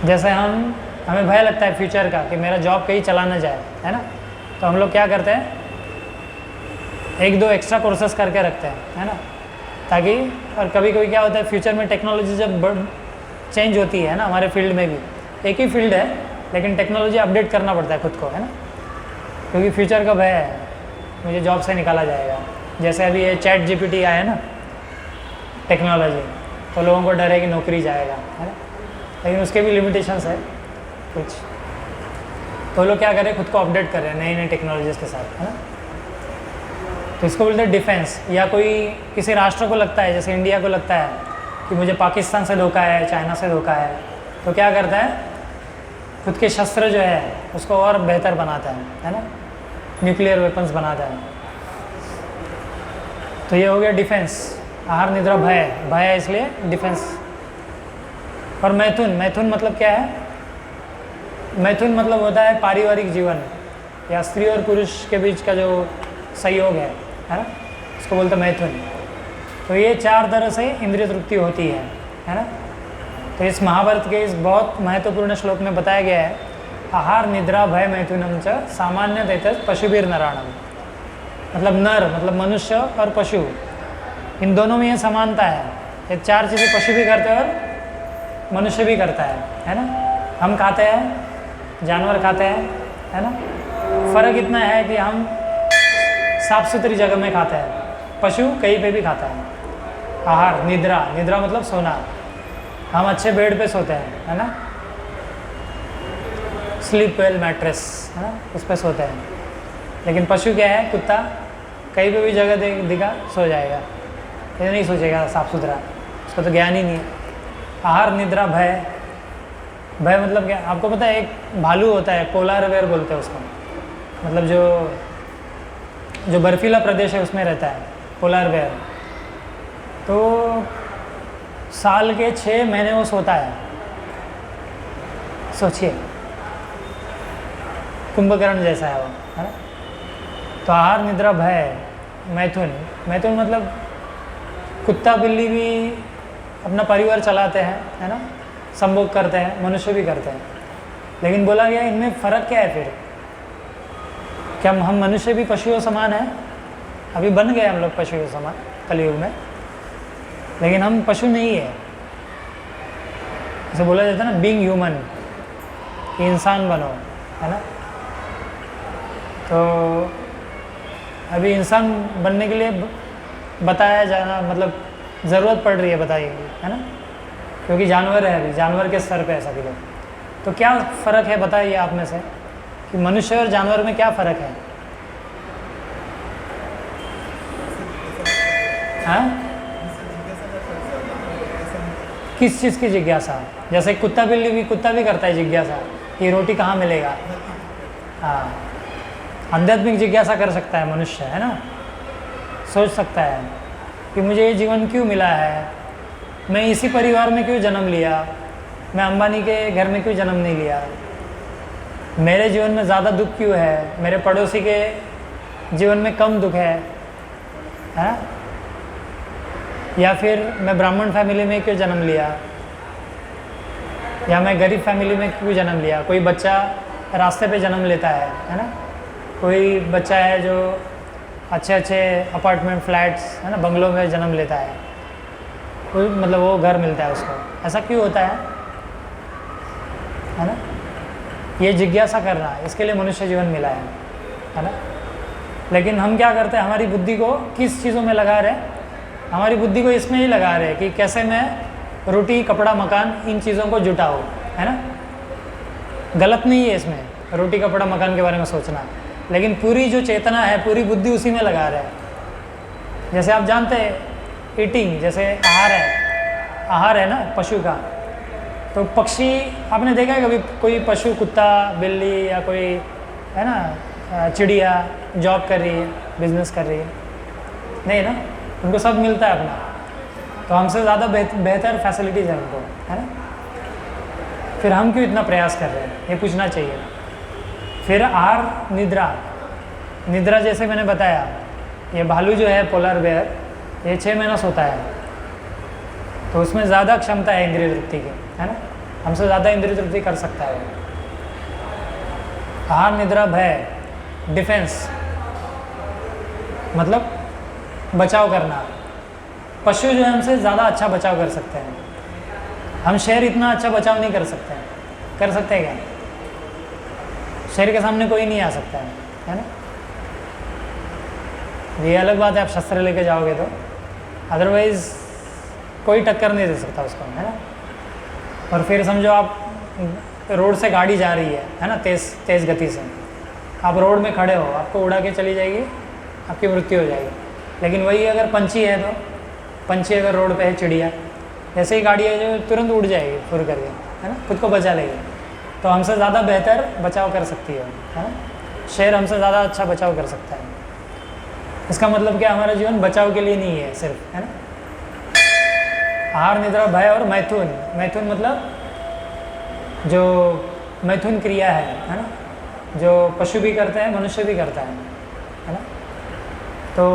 जैसे हमें भय लगता है फ्यूचर का कि मेरा जॉब कहीं चला ना जाए, है ना, तो हम लोग क्या करते हैं, 1-2 एक्स्ट्रा कोर्सेस करके रखते हैं, है ना, ताकि, और कभी कभी क्या होता है फ्यूचर में टेक्नोलॉजी जब चेंज होती है ना, हमारे फील्ड में भी एक ही फील्ड है लेकिन टेक्नोलॉजी अपडेट करना पड़ता है खुद को, है ना, क्योंकि फ्यूचर का भय है मुझे जॉब से निकाला जाएगा। जैसे अभी ये चैट जीपीटी आया है ना टेक्नोलॉजी, तो लोगों को डर है कि नौकरी जाएगा, है ना, लेकिन उसके भी लिमिटेशंस है कुछ। तो लोग क्या करें, खुद को अपडेट कर रहे हैं नई नई टेक्नोलॉजीज़ के साथ, है ना। तो इसको बोलते हैं डिफेंस। या कोई किसी राष्ट्र को लगता है, जैसे इंडिया को लगता है कि मुझे पाकिस्तान से धोखा है, चाइना से धोखा है, तो क्या करता है, खुद के शस्त्र जो है उसको और बेहतर बनाता है ना, न्यूक्लियर वेपन्स बनाता है। तो ये हो गया डिफेंस। आहार निद्रा भय, भय है इसलिए डिफेंस। और मैथुन, मैथुन मतलब क्या है, मैथुन मतलब होता है पारिवारिक जीवन या स्त्री और पुरुष के बीच का जो सहयोग है ना, उसको बोलते हैं मैथुन। तो ये 4 तरह से इंद्रिय तृप्ति होती है ना। तो इस महाभारत के इस बहुत महत्वपूर्ण श्लोक में बताया गया है, आहार निद्रा भय मैथुनम च सामान्य तैतस पशुवीर नराणम। मतलब नर मतलब मनुष्य और पशु, इन दोनों में ये समानता है। ये 4 चीज़ें पशु भी करते हैं और मनुष्य भी करता है ना। हम खाते हैं, जानवर खाते हैं, है ना, फ़र्क इतना है कि हम साफ सुथरी जगह में खाते हैं, पशु कहीं पे भी खाता है। आहार, निद्रा, निद्रा मतलब सोना, हम अच्छे बेड पे सोते हैं, है ना, स्लीप वेल मैट्रेस, है ना, उस पर सोते हैं। लेकिन पशु क्या है, कुत्ता कहीं पे भी जगह दिखा सो जाएगा, ये नहीं सोचेगा साफ सुथरा, उसका तो ज्ञान ही नहीं है। आहार, निद्रा, भय। भय मतलब क्या, आपको पता है एक भालू होता है, पोलार बेयर बोलते हैं उसको, मतलब जो बर्फीला प्रदेश है उसमें रहता है पोलार बेयर। तो साल के 6 महीने वो सोता है, सोचिए, कुंभकर्ण जैसा है वो, है ना। तो आहार, निद्रा, भय, मैथुन। मैथुन मतलब कुत्ता बिल्ली भी अपना परिवार चलाते हैं, है ना, संभोग करते हैं, मनुष्य भी करते हैं। लेकिन बोला गया इनमें फ़र्क क्या है फिर, क्या हम मनुष्य भी पशुओं समान हैं? अभी बन गए हम लोग पशुओं समान कलयुग में, लेकिन हम पशु नहीं है। जैसे बोला जाता है ना, बीइंग ह्यूमन, इंसान बनो, है ना। तो अभी इंसान बनने के लिए बताया जाना, मतलब ज़रूरत पड़ रही है बताइए, है ना, क्योंकि जानवर है, अभी जानवर के स्तर पे है सभी लोग। तो क्या फ़र्क है बताइए आप में से कि मनुष्य और जानवर में क्या फ़र्क है? हाँ, किस चीज़ की जिज्ञासा? जैसे कुत्ता भी करता है जिज्ञासा, ये रोटी कहाँ मिलेगा। हाँ, आध्यात्मिक जिज्ञासा कर सकता है मनुष्य, है ना, सोच सकता है कि मुझे ये जीवन क्यों मिला है, मैं इसी परिवार में क्यों जन्म लिया, मैं अंबानी के घर में क्यों जन्म नहीं लिया, मेरे जीवन में ज़्यादा दुख क्यों है, मेरे पड़ोसी के जीवन में कम दुख है, या फिर मैं ब्राह्मण फैमिली में क्यों जन्म लिया, या मैं गरीब फैमिली में क्यों जन्म लिया। कोई बच्चा रास्ते पे जन्म लेता है ना, कोई बच्चा है जो अच्छे अपार्टमेंट फ्लैट्स, है ना, बंगलों में जन्म लेता है, कोई मतलब वो घर मिलता है उसको, ऐसा क्यों होता है ना। ये जिज्ञासा करना, इसके लिए मनुष्य जीवन मिला है ना। लेकिन हम क्या करते हैं, हमारी बुद्धि को किस चीज़ों में लगा रहे हैं, हमारी बुद्धि को इसमें ही लगा रहे हैं कि कैसे मैं रोटी, कपड़ा, मकान, इन चीज़ों को जुटाऊँ, है ना। गलत नहीं है इसमें रोटी, कपड़ा, मकान के बारे में सोचना, लेकिन पूरी जो चेतना है, पूरी बुद्धि उसी में लगा रहे हैं। जैसे आप जानते हैं ईटिंग, जैसे आहार है ना पशु का, तो पक्षी आपने देखा है कभी, कोई पशु, कुत्ता, बिल्ली या कोई, है ना, चिड़िया जॉब कर रही है, बिजनेस कर रही है, नहीं ना, उनको सब मिलता है अपना। तो हमसे ज़्यादा बेहतर फैसिलिटीज़ है उनको, है ना। फिर हम क्यों इतना प्रयास कर रहे हैं, ये पूछना चाहिए। फिर आहार, निद्रा जैसे मैंने बताया, ये भालू जो है पोलर बेयर, ये 6 महीना सोता है, तो उसमें ज़्यादा क्षमता है इंद्रिय तृप्ति की, है ना, हमसे ज़्यादा इंद्रिय तृप्ति कर सकता है। आहार, निद्रा, भय, डिफेंस मतलब बचाव करना। पशु जो है हमसे ज़्यादा अच्छा बचाव कर सकते हैं, हम शेर इतना अच्छा बचाव नहीं कर सकते हैं। कर सकते हैं क्या? शेर के सामने कोई नहीं आ सकता है ना। ये अलग बात है, आप शस्त्र लेके जाओगे तो, अदरवाइज़ कोई टक्कर नहीं दे सकता उसको, है ना। और फिर समझो आप रोड से गाड़ी जा रही है ना, तेज़ गति से, आप रोड में खड़े हो, आपको उड़ा के चली जाएगी, आपकी मृत्यु हो जाएगी। लेकिन वही अगर पंछी है, तो पंछी अगर रोड पे है, चिड़िया, ऐसे ही गाड़ी है जो तुरंत उड़ जाएगी फुर करके, है ना, खुद को बचा लेगी। तो हमसे ज़्यादा बेहतर बचाव कर सकती है ना। शेर हमसे ज़्यादा अच्छा बचाव कर सकता है। इसका मतलब क्या, हमारा जीवन बचाव के लिए नहीं है सिर्फ, है ना। आहार, निद्रा, भय और मैथुन मतलब जो मैथुन क्रिया है ना, जो पशु भी करते हैं, मनुष्य भी करता है ना। तो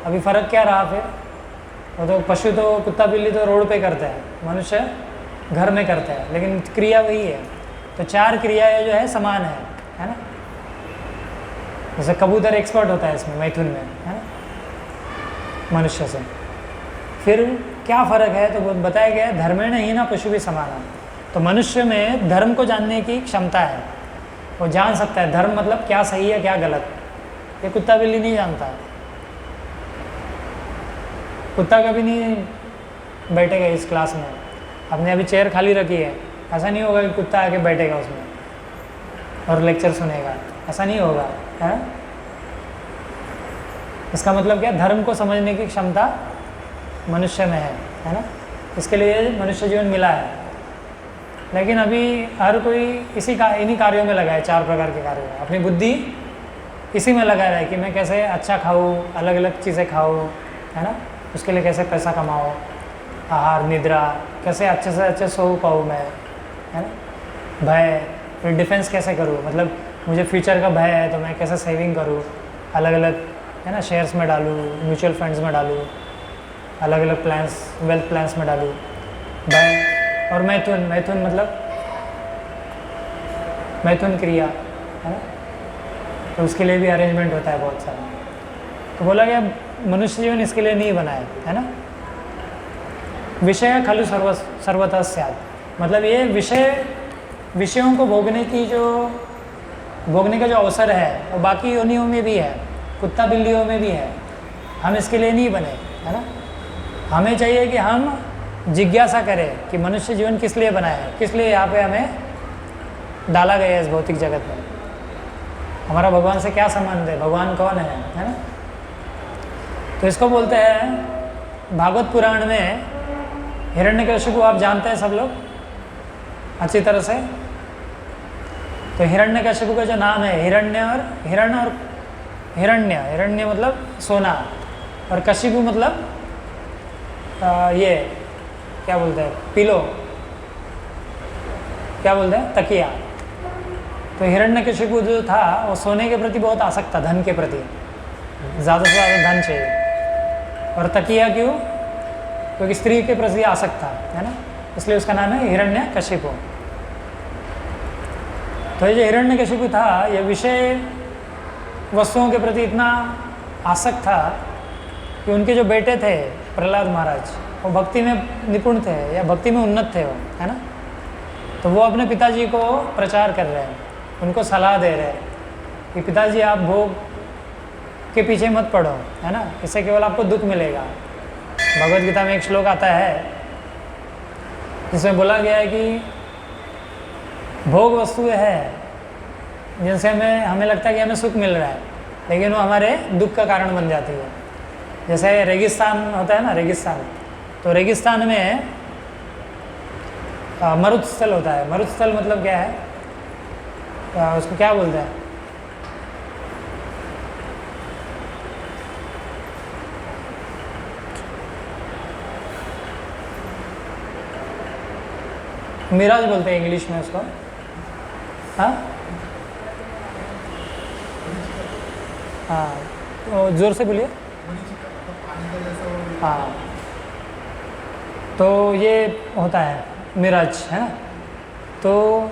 अभी फ़र्क क्या रहा फिर, वो तो पशु तो, कुत्ता बिल्ली तो रोड पे करते हैं, मनुष्य घर में करते हैं, लेकिन क्रिया वही है। तो 4 क्रियाएं जो है समान है ना। जैसे कबूतर एक्सपर्ट होता है इसमें, मैथुन में, है ना, मनुष्य से। फिर क्या फ़र्क है, तो बताया गया है धर्मेण हीना पशु भी समाना। तो मनुष्य में धर्म को जानने की क्षमता है, वो जान सकता है धर्म मतलब क्या सही है क्या गलत। ये कुत्ता बिल्ली नहीं जानता है। कुत्ता कभी नहीं बैठेगा इस क्लास में, आपने अभी चेयर खाली रखी है, ऐसा नहीं होगा कि कुत्ता आके बैठेगा उसमें और लेक्चर सुनेगा, ऐसा नहीं होगा है। इसका मतलब क्या, धर्म को समझने की क्षमता मनुष्य में है ना, इसके लिए मनुष्य जीवन मिला है। लेकिन अभी हर कोई इन्हीं कार्यों में लगा है, 4 प्रकार के कार्यों में। अपनी बुद्धि इसी में लगा रहा है कि मैं कैसे अच्छा खाऊं, अलग अलग चीज़ें खाऊं, है ना, उसके लिए कैसे पैसा कमाओ, आहार निद्रा, कैसे अच्छे से अच्छे सो पाऊँ मैं, है ना, भय, फिर डिफेंस कैसे करूँ, मतलब मुझे फ्यूचर का भय है तो मैं कैसे सेविंग करूँ, अलग अलग है ना शेयर्स में डालूँ, म्यूचुअल फंड्स में डालूँ, अलग अलग प्लान्स, वेल्थ प्लान्स में डालूँ, भय। और मैथुन, मैथुन मतलब मैथुन क्रिया, है ना, तो उसके लिए भी अरेंजमेंट होता है बहुत सारा। तो बोला गया मनुष्य जीवन इसके लिए नहीं बना है ना। विषय खलु सर्वतः स्यात्, मतलब ये विषयों को भोगने का जो अवसर है वो बाकी योनियों में भी है, कुत्ता बिल्लियों में भी है। हम इसके लिए नहीं बने, है ना। हमें चाहिए कि हम जिज्ञासा करें कि मनुष्य जीवन किस लिए बना है, किस लिए यहाँ पे हमें डाला गया है इस भौतिक जगत में, हमारा भगवान से क्या संबंध है, भगवान कौन है ना। तो इसको बोलते हैं भागवत पुराण में हिरण्यकशिपु, आप जानते हैं सब लोग अच्छी तरह से। तो हिरण्यकशिपु का जो नाम है, हिरण्य मतलब सोना, और कशिपु मतलब ये क्या बोलते हैं, पिलो, क्या बोलते हैं, तकिया। तो हिरण्यकशिपु जो था वो सोने के प्रति बहुत आसक्त था, धन के प्रति, ज़्यादा से ज़्यादा धन चाहिए। और तकिया क्यों, क्योंकि स्त्री के प्रति आसक्त था, है ना, इसलिए उसका नाम है हिरण्यकशिपु। तो ये जो हिरण्यकशिपु था ये विषय वस्तुओं के प्रति इतना आसक्त था कि उनके जो बेटे थे प्रहलाद महाराज, वो भक्ति में निपुण थे या भक्ति में उन्नत थे वो, है ना। तो वो अपने पिताजी को प्रचार कर रहे हैं, उनको सलाह दे रहे हैं कि पिताजी आप भोग के पीछे मत पड़ो, है ना, इससे केवल आपको दुख मिलेगा। भगवद गीता में एक श्लोक आता है जिसमें बोला गया है कि भोग वस्तुएं है जिनसे हमें लगता है कि हमें सुख मिल रहा है, लेकिन वो हमारे दुख का कारण बन जाती है। जैसे रेगिस्तान होता है ना, रेगिस्तान, तो रेगिस्तान में मरुस्थल होता है। मरुस्थल मतलब क्या है, उसको क्या बोलते हैं, मिराज बोलते हैं इंग्लिश में उसको, हाँ हाँ, तो जोर से बोलिए। हाँ, तो ये होता है मिराज, है ना। तो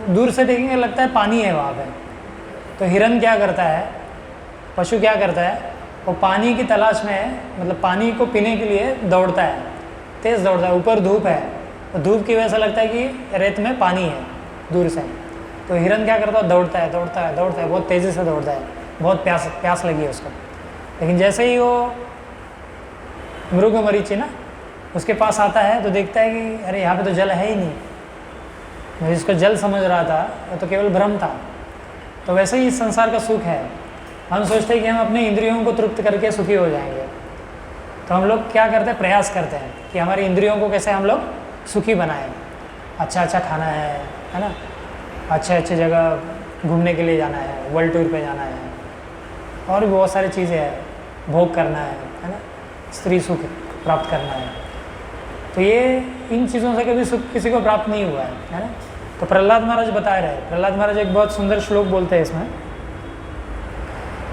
दूर से देखेंगे लगता है पानी है वहाँ पे। तो हिरन क्या करता है, पशु क्या करता है, वो पानी की तलाश में, मतलब पानी को पीने के लिए दौड़ता है, तेज़ दौड़ता है। ऊपर धूप है, तो धूप की वजह से लगता है कि रेत में पानी है दूर से। तो हिरन क्या करता है, दौड़ता है, बहुत तेज़ी से दौड़ता है, बहुत प्यास लगी है उसको। लेकिन जैसे ही वो मृगमरीचि ना उसके पास आता है तो देखता है कि अरे यहाँ पे तो जल है ही नहीं, मैं जिसको जल समझ रहा था वो तो केवल भ्रम था। तो वैसे ही इस संसार का सुख है, हम सोचते हैं कि हम अपने इंद्रियों को तृप्त करके सुखी हो जाएंगे। तो हम लोग क्या करते हैं, प्रयास करते हैं कि हमारी इंद्रियों को कैसे हम लोग सुखी बनाएं। अच्छा खाना है ना, अच्छे जगह घूमने के लिए जाना है, वर्ल्ड टूर पे जाना है, और भी बहुत सारी चीज़ें हैं, भोग करना है ना, स्त्री सुख प्राप्त करना है। तो ये इन चीज़ों से कभी सुख किसी को प्राप्त नहीं हुआ है ना। तो प्रहलाद महाराज बता रहे हैं, प्रहलाद महाराज एक बहुत सुंदर श्लोक बोलते हैं इसमें।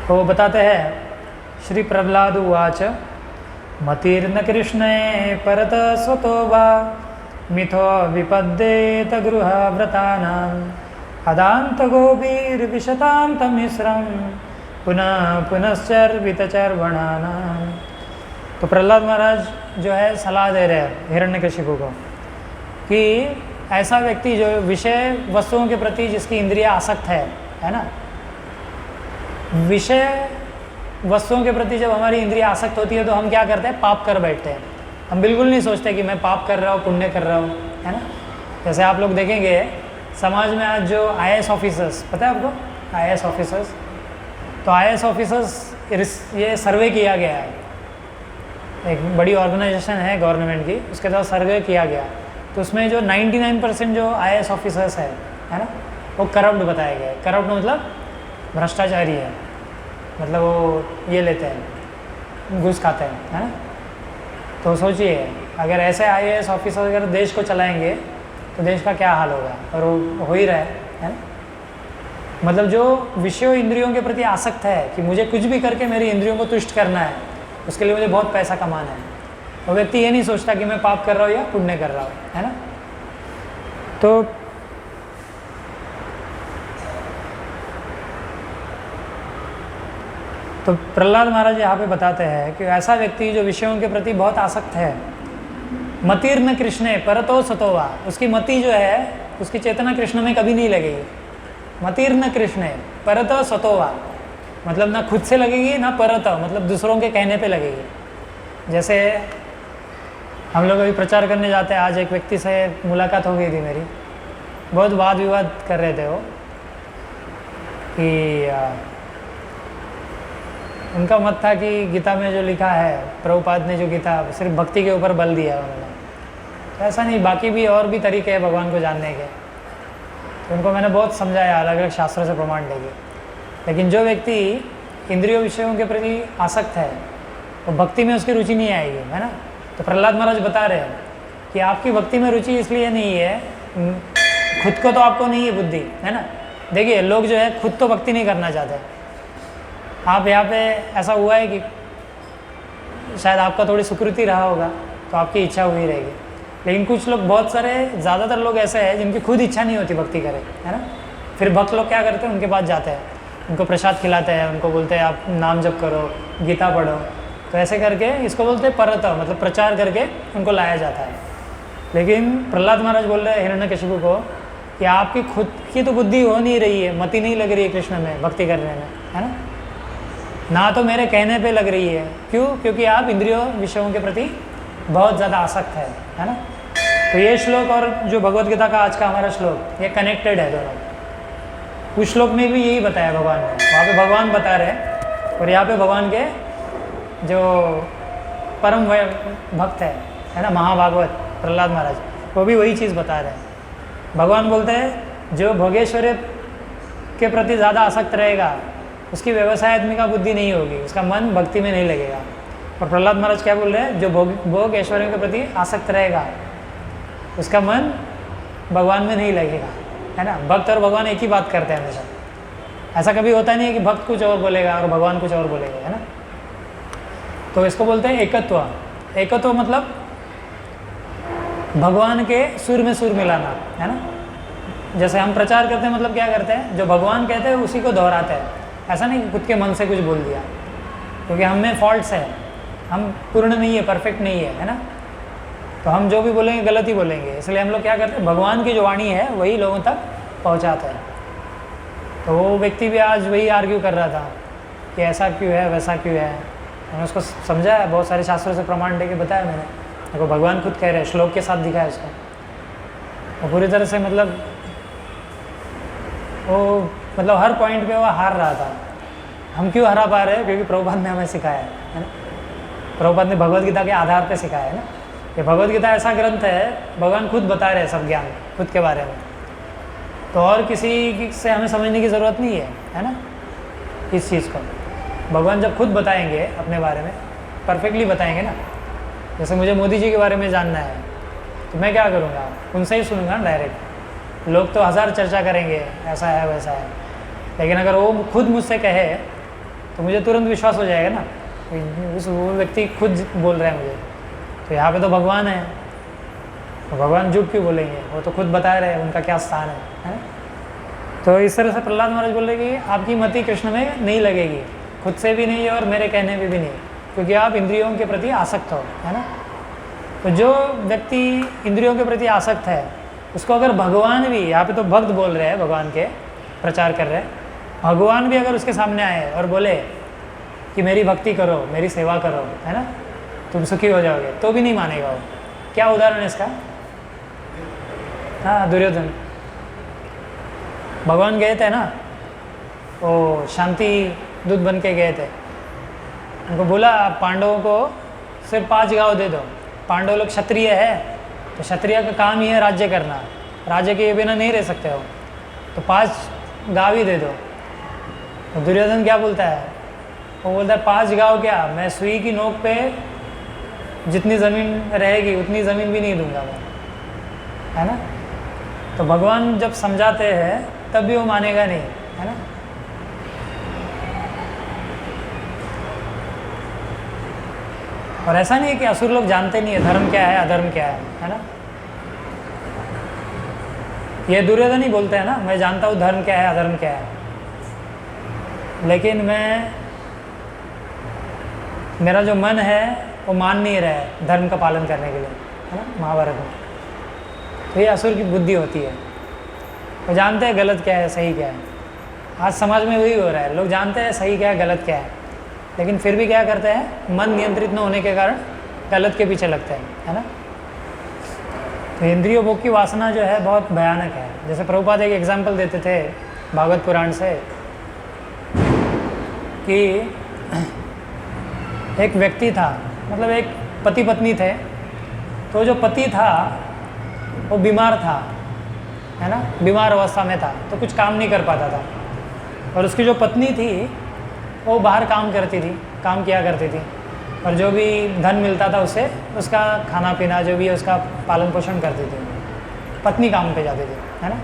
तो वो बताते हैं, श्री प्रहलाद उवाच मतिर्न कृष्णे परत स्वतो वा मिथो विपद्येत गृहव्रतानाम् अदान्त गोपीर्विशतां तमिश्रं पुनः पुनश्चर्वितचर्वणानाम्। तो प्रहलाद महाराज जो है सलाह दे रहे हैं हिरण्यकशिपु को कि ऐसा व्यक्ति जो विषय वस्तुओं के प्रति जिसकी इंद्रियां आसक्त है, है ना। विषय वस्तुओं के प्रति जब हमारी इंद्रिय आसक्त होती है तो हम क्या करते हैं, पाप कर बैठते हैं। हम बिल्कुल नहीं सोचते कि मैं पाप कर रहा हूँ, पुण्य कर रहा हूँ, है ना। जैसे आप लोग देखेंगे समाज में आज जो IAS ऑफिसर्स, पता है आपको IAS ऑफिसर्स, तो IAS ऑफिसर्स ये सर्वे किया गया है, एक बड़ी ऑर्गेनाइजेशन है गवर्नमेंट की, उसके साथ सर्वे किया गया, तो उसमें जो 99% जो IAS ऑफिसर्स है ना, वो करप्ट बताया गया है। करप्ट मतलब भ्रष्टाचारी है, मतलब वो ये लेते हैं, घूस खाते हैं, है ना। तो सोचिए अगर ऐसे IAS ऑफिसर अगर देश को चलाएंगे तो देश का क्या हाल होगा, और वो हो ही रहा है ना। मतलब जो विषयों इंद्रियों के प्रति आसक्त है कि मुझे कुछ भी करके मेरी इंद्रियों को तुष्ट करना है, उसके लिए मुझे बहुत पैसा कमाना है, वो व्यक्ति ये नहीं सोचता कि मैं पाप कर रहा हूँ या पुण्य कर रहा हूँ, है ना। तो प्रहलाद महाराज यहाँ पे बताते हैं कि ऐसा व्यक्ति जो विषयों के प्रति बहुत आसक्त है, मतिर्न कृष्णे परतो सतोवा, उसकी मति जो है, उसकी चेतना कृष्ण में कभी नहीं लगेगी। मतिर्न कृष्णे परतो सतोवा मतलब ना खुद से लगेगी ना परत, मतलब दूसरों के कहने पे लगेगी। जैसे हम लोग अभी प्रचार करने जाते हैं, आज एक व्यक्ति से मुलाकात हो गई थी मेरी, बहुत वाद विवाद कर रहे थे वो कि उनका मत था कि गीता में जो लिखा है, प्रभुपाद ने जो गीता सिर्फ भक्ति के ऊपर बल दिया है उन्होंने, तो ऐसा नहीं, बाकी भी और भी तरीके हैं भगवान को जानने के। तो उनको मैंने बहुत समझाया अलग अलग शास्त्रों से प्रमाण लेके, लेकिन जो व्यक्ति इंद्रियों विषयों के प्रति आसक्त है वो भक्ति में उसकी रुचि नहीं आएगी, है ना। तो प्रहलाद महाराज बता रहे हैं कि आपकी भक्ति में रुचि इसलिए नहीं है, खुद को तो आपको नहीं है बुद्धि, है ना। देखिए लोग जो है खुद तो भक्ति नहीं करना चाहते। आप यहाँ पे ऐसा हुआ है कि शायद आपका थोड़ी सुकृति रहा होगा तो आपकी इच्छा हुई रहेगी, लेकिन कुछ लोग, बहुत सारे, ज़्यादातर लोग ऐसे हैं जिनकी खुद इच्छा नहीं होती भक्ति करें, है ना। फिर भक्त लोग क्या करते हैं, उनके पास जाते हैं, उनको प्रसाद खिलाते हैं, उनको बोलते हैं आप नाम जप करो, गीता पढ़ो, तो ऐसे करके इसको बोलते हैं परत, मतलब प्रचार करके उनको लाया जाता है। लेकिन प्रहलाद महाराज बोल रहे हैं हिरण्यकशिपु को कि आपकी खुद की तो बुद्धि हो नहीं रही है, मति नहीं लग रही है कृष्ण में भक्ति करने में, है ना तो मेरे कहने पे लग रही है। क्यों? क्योंकि आप इंद्रियों विषयों के प्रति बहुत ज़्यादा आसक्त है ना। तो ये श्लोक और जो भगवत गीता का आज का हमारा श्लोक, ये कनेक्टेड है दोनों। उस श्लोक में भी यही बताया भगवान ने, वहाँ पे भगवान बता रहे हैं, और यहाँ पे भगवान के जो परम भक्त है ना, महाभागवत प्रहलाद महाराज, वो भी वही चीज़ बता रहे हैं। भगवान बोलते हैं जो भोगेश्वर्य के प्रति ज़्यादा आसक्त रहेगा उसकी व्यवसायत्मिका बुद्धि नहीं होगी, उसका मन भक्ति में नहीं लगेगा। और प्रहलाद महाराज क्या बोल रहे हैं, जो भोग ऐश्वर्य के प्रति आसक्त रहेगा उसका मन भगवान में नहीं लगेगा, है ना। भक्त और भगवान एक ही बात करते हैं हमेशा, ऐसा कभी होता नहीं है कि भक्त कुछ और बोलेगा और भगवान कुछ और बोलेगा, है ना। तो इसको बोलते हैं एकत्व। एकत्व मतलब भगवान के सुर में सुर मिलाना, है ना। जैसे हम प्रचार करते हैं, मतलब क्या करते हैं, जो भगवान कहते हैं उसी को दोहराते हैं। ऐसा नहीं कि खुद के मन से कुछ बोल दिया, क्योंकि हम में फॉल्ट्स है, हम पूर्ण नहीं है, परफेक्ट नहीं है ना। तो हम जो भी बोलेंगे गलत ही बोलेंगे, इसलिए हम लोग क्या करते हैं, भगवान की जो वाणी है वही लोगों तक पहुंचाते हैं। तो वो व्यक्ति भी आज वही आर्ग्यू कर रहा था कि ऐसा क्यों है, वैसा क्यों है। मैंने उसको समझाया, बहुत सारे शास्त्रों से प्रमाण लेके बताया मैंने, देखो भगवान खुद कह रहे हैं, श्लोक के साथ दिखाया उसको। वो पूरी तरह से मतलब हर पॉइंट पे वो हार रहा था। हम क्यों हरा पा रहे हैं? क्योंकि प्रभुपाद ने हमें सिखाया है ना। प्रभुपाद ने भगवत गीता के आधार पे सिखाया है ना। ये भगवत गीता ऐसा ग्रंथ है, भगवान खुद बता रहे हैं सब ज्ञान खुद के बारे में, तो और किसी से हमें समझने की ज़रूरत नहीं है ना। इस चीज़ को भगवान जब खुद बताएंगे अपने बारे में, परफेक्टली बताएंगे ना। जैसे मुझे मोदी जी के बारे में जानना है तो मैं क्या करूँगा, उनसे ही सुनूंगा डायरेक्ट। लोग तो हज़ार चर्चा करेंगे, ऐसा है वैसा है, लेकिन अगर वो खुद मुझसे कहे तो मुझे तुरंत विश्वास हो जाएगा ना, वो व्यक्ति खुद बोल रहा है मुझे। तो यहाँ पे तो भगवान है, तो भगवान झूठ क्यों बोलेंगे, वो तो खुद बता रहे हैं उनका क्या स्थान है। तो इस तरह से प्रहलाद महाराज बोल रहे कि आपकी मति कृष्ण में नहीं लगेगी, खुद से भी नहीं और मेरे कहने पे भी नहीं, क्योंकि आप इंद्रियों के प्रति आसक्त हो, है ना। तो जो व्यक्ति इंद्रियों के प्रति आसक्त है उसको अगर भगवान भी, यहाँ पे तो भक्त बोल रहे हैं, भगवान के प्रचार कर रहे हैं, भगवान भी अगर उसके सामने आए और बोले कि मेरी भक्ति करो, मेरी सेवा करो, है ना, तुम सुखी हो जाओगे, तो भी नहीं मानेगा वो। क्या उदाहरण है इसका? हाँ, दुर्योधन। भगवान गए थे ना, वो शांति दूत बन के गए थे, उनको बोला आप पांडवों को सिर्फ 5 गांव दे दो। पांडव लोग क्षत्रिय है, तो क्षत्रिय का काम ही है राज्य करना, राज्य के बिना नहीं रह सकते हो, तो 5 गांव ही दे दो। तो दुर्योधन क्या बोलता है? वो बोलता है 5 गांव क्या, मैं सुई की नोक पे जितनी ज़मीन रहेगी उतनी ज़मीन भी नहीं दूंगा मैं, है ना। तो भगवान जब समझाते हैं तब भी वो मानेगा नहीं, है ना। और ऐसा नहीं है कि असुर लोग जानते नहीं है धर्म क्या है अधर्म क्या है ना। ये दुर्योधन ही बोलते हैं ना, मैं जानता हूँ धर्म क्या है अधर्म क्या है, लेकिन मेरा जो मन है वो मान नहीं रहा है धर्म का पालन करने के लिए, है ना, महाभारत में। तो ये असुर की बुद्धि होती है, वो जानते हैं गलत क्या है सही क्या है। आज समाज में वही हो रहा है, लोग जानते हैं सही क्या है गलत क्या है, लेकिन फिर भी क्या करते हैं, मन नियंत्रित न होने के कारण गलत के पीछे लगते हैं, है ना। तो इंद्रिय भोग की वासना जो है बहुत भयानक है। जैसे प्रभुपाद एक एग्जाम्पल देते थे भागवत पुराण से कि एक व्यक्ति था, मतलब एक पति पत्नी थे, तो जो पति था वो बीमार था, है ना, बीमार अवस्था में था, तो कुछ काम नहीं कर पाता था। और उसकी जो पत्नी थी वो बाहर काम करती थी, काम किया करती थी, और जो भी धन मिलता था उससे उसका खाना पीना जो भी है उसका पालन पोषण करती थी। पत्नी काम पे जाती थी, है ना,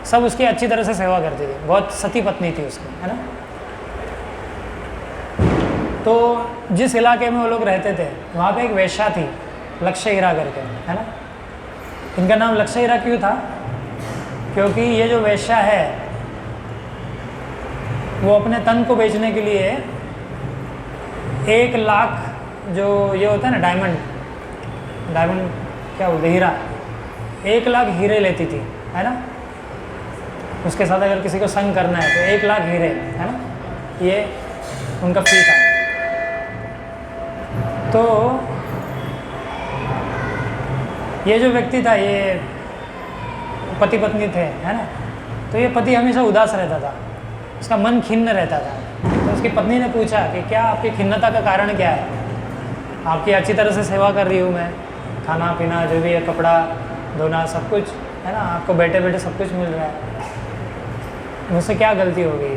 सब उसकी अच्छी तरह से सेवा करती थी, बहुत सती पत्नी थी उसकी, है ना। तो जिस इलाके में वो लोग रहते थे वहाँ पे एक वेश्या थी लक्ष्य हीरा करके, है ना। इनका नाम लक्ष्य हीरा क्यों था? क्योंकि ये जो वेश्या है वो अपने तन को बेचने के लिए 1 लाख जो ये होता है ना डायमंड क्या बोलते, हीरा, 1 लाख हीरे लेती थी, है ना। उसके साथ अगर किसी को संग करना है तो 1 लाख हीरे, है ना, ये उनका फी था। तो ये जो व्यक्ति था, ये पति पत्नी थे, है ना, तो ये पति हमेशा उदास रहता था, उसका मन खिन्न रहता था। तो उसकी पत्नी ने पूछा कि क्या आपकी खिन्नता का कारण क्या है? आपकी अच्छी तरह से सेवा कर रही हूँ मैं, खाना पीना जो भी है, कपड़ा धोना सब कुछ, है ना, आपको बैठे बैठे सब कुछ मिल रहा है, मुझसे क्या गलती हो गई,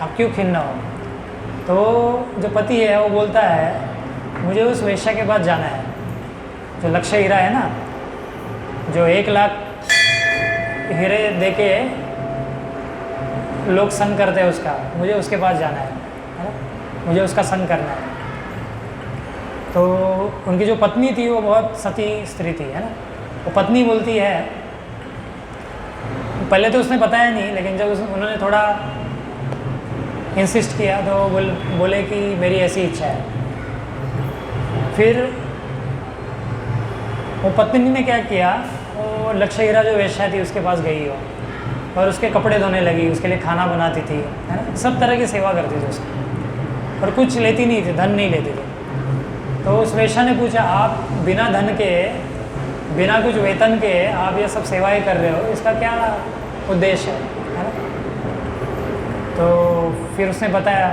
आप क्यों खिन्न हो? तो जो पति है वो बोलता है मुझे उस वेश्या के पास जाना है, जो लक्ष्य हीरा है ना, जो 1 लाख हीरे देके लोग संग करते हैं उसका, मुझे उसके पास जाना है ना, मुझे उसका संग करना है। तो उनकी जो पत्नी थी वो बहुत सती स्त्री थी, है ना। वो पत्नी बोलती है, पहले तो उसने बताया नहीं, लेकिन जब उन्होंने थोड़ा इंसिस्ट किया तो बोले कि मेरी ऐसी इच्छा है। फिर वो पत्नी ने क्या किया, वो लक्ष्य हीरा जो वेश्या थी उसके पास गई हो और उसके कपड़े धोने लगी, उसके लिए खाना बनाती थी, है ना, सब तरह की सेवा करती थी उसकी, और कुछ लेती नहीं थी, धन नहीं लेती थी। तो उस वेश्या ने पूछा, आप बिना धन के, बिना कुछ वेतन के आप ये सब सेवाएं कर रहे हो, इसका क्या उद्देश्य है ना। तो फिर उसने बताया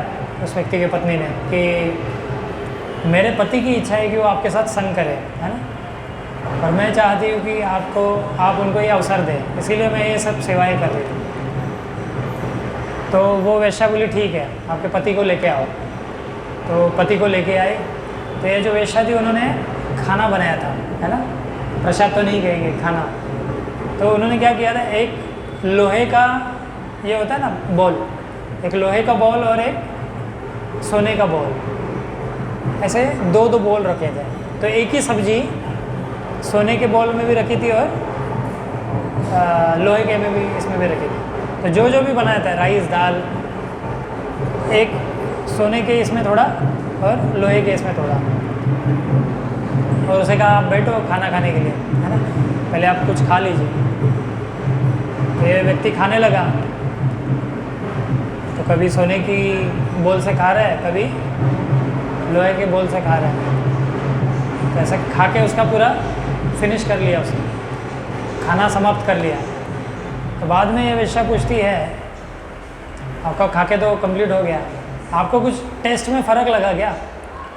उस व्यक्ति की पत्नी ने कि मेरे पति की इच्छा है कि वो आपके साथ संग करे, है ना, और मैं चाहती हूँ कि आप उनको ये अवसर दें, इसीलिए मैं ये सब सेवाएं कर रही हूँ। तो वो वेश्या बोली ठीक है, आपके पति को लेके आओ। तो पति को लेके आई, तो ये जो वेश्या थी उन्होंने खाना बनाया था, है ना, प्रसाद तो नहीं कहेंगे, खाना। तो उन्होंने क्या किया था, एक लोहे का ये होता है ना बॉल, एक लोहे का बॉल और एक सोने का बॉल, ऐसे 2-2 बॉल रखे थे। तो एक ही सब्जी सोने के बॉल में भी रखी थी और लोहे के में भी, इसमें भी रखी थी। तो जो भी बनाया था, राइस, दाल, एक सोने के इसमें थोड़ा और लोहे के इसमें थोड़ा, और उसे कहा आप बैठो खाना खाने के लिए, है ना, पहले आप कुछ खा लीजिए। तो ये व्यक्ति खाने लगा, तो कभी सोने की बोल से खा रहा है, कभी लोहे के बोल से खा रहा है। तो ऐसा खा के उसका पूरा फिनिश कर लिया, उसने खाना समाप्त कर लिया। तो बाद में ये वेश्या पूछती है, आपका खा के तो कंप्लीट हो गया, आपको कुछ टेस्ट में फ़र्क लगा क्या?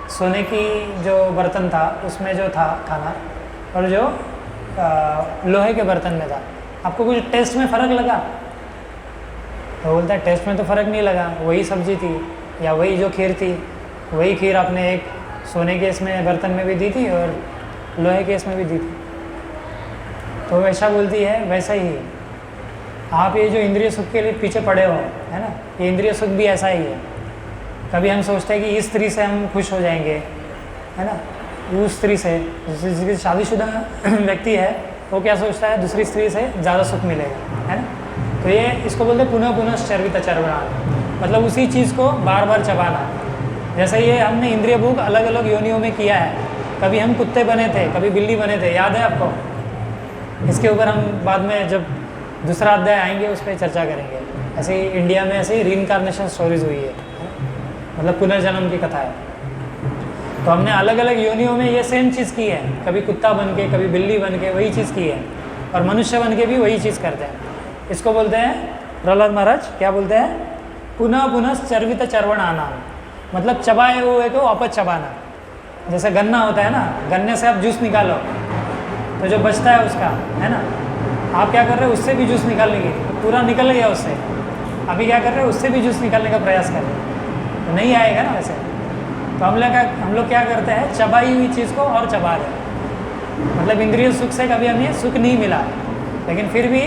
सोने की जो बर्तन था उसमें जो था खाना और जो लोहे के बर्तन में था, आपको कुछ टेस्ट में फ़र्क लगा? तो बोलता है टेस्ट में तो फ़र्क नहीं लगा, वही सब्ज़ी थी या वही जो खीर थी, वही खीर आपने एक सोने के इसमें बर्तन में भी दी थी और लोहे के इसमें भी दी थी। तो वैसा बोलती है वैसा ही आप ये जो इंद्रिय सुख के लिए पीछे पड़े हो, है ना, ये इंद्रिय सुख भी ऐसा ही है। कभी हम सोचते हैं कि इस स्त्री से हम खुश हो जाएंगे, है ना, उस स्त्री से, जिसकी शादीशुदा व्यक्ति है वो क्या सोचता है, दूसरी स्त्री से ज़्यादा सुख मिलेगा, है ना। तो ये इसको बोलते हैं पुनः पुनः चर्वित चर्वणान, मतलब उसी चीज़ को बार बार चबाना। जैसे ये हमने इंद्रिय भोग अलग अलग योनियों में किया है, कभी हम कुत्ते बने थे, कभी बिल्ली बने थे, याद है आपको? इसके ऊपर हम बाद में जब दूसरा अध्याय आएंगे उस पर चर्चा करेंगे। ऐसे ही इंडिया में ऐसे ही रीइंकार्नेशन स्टोरीज हुई है, मतलब पुनर्जन्म की कथा है। तो हमने अलग अलग योनियों में ये सेम चीज़ की है, कभी कुत्ता बन के, कभी बिल्ली बन के वही चीज़ की है, और मनुष्य बन के भी वही चीज़ करते हैं। इसको बोलते हैं प्रहलाद महाराज क्या बोलते हैं, पुनः पुनः चर्वित चर्वणाना, मतलब चबाए हुए को वापस चबाना। जैसे गन्ना होता है ना, गन्ने से आप जूस निकालो तो जो बचता है उसका, है ना, आप क्या कर रहे हो, उससे भी जूस निकालने की, पूरा निकल गया उससे, अभी क्या कर रहे हो, उससे भी जूस निकालने का प्रयास कर रहे हो, तो नहीं आएगा ना वैसे। तो हम लोग क्या करते हैं, चबाई हुई चीज़ को और चबा रहे हैं। मतलब इंद्रिय सुख से कभी हमें सुख नहीं मिला, लेकिन फिर भी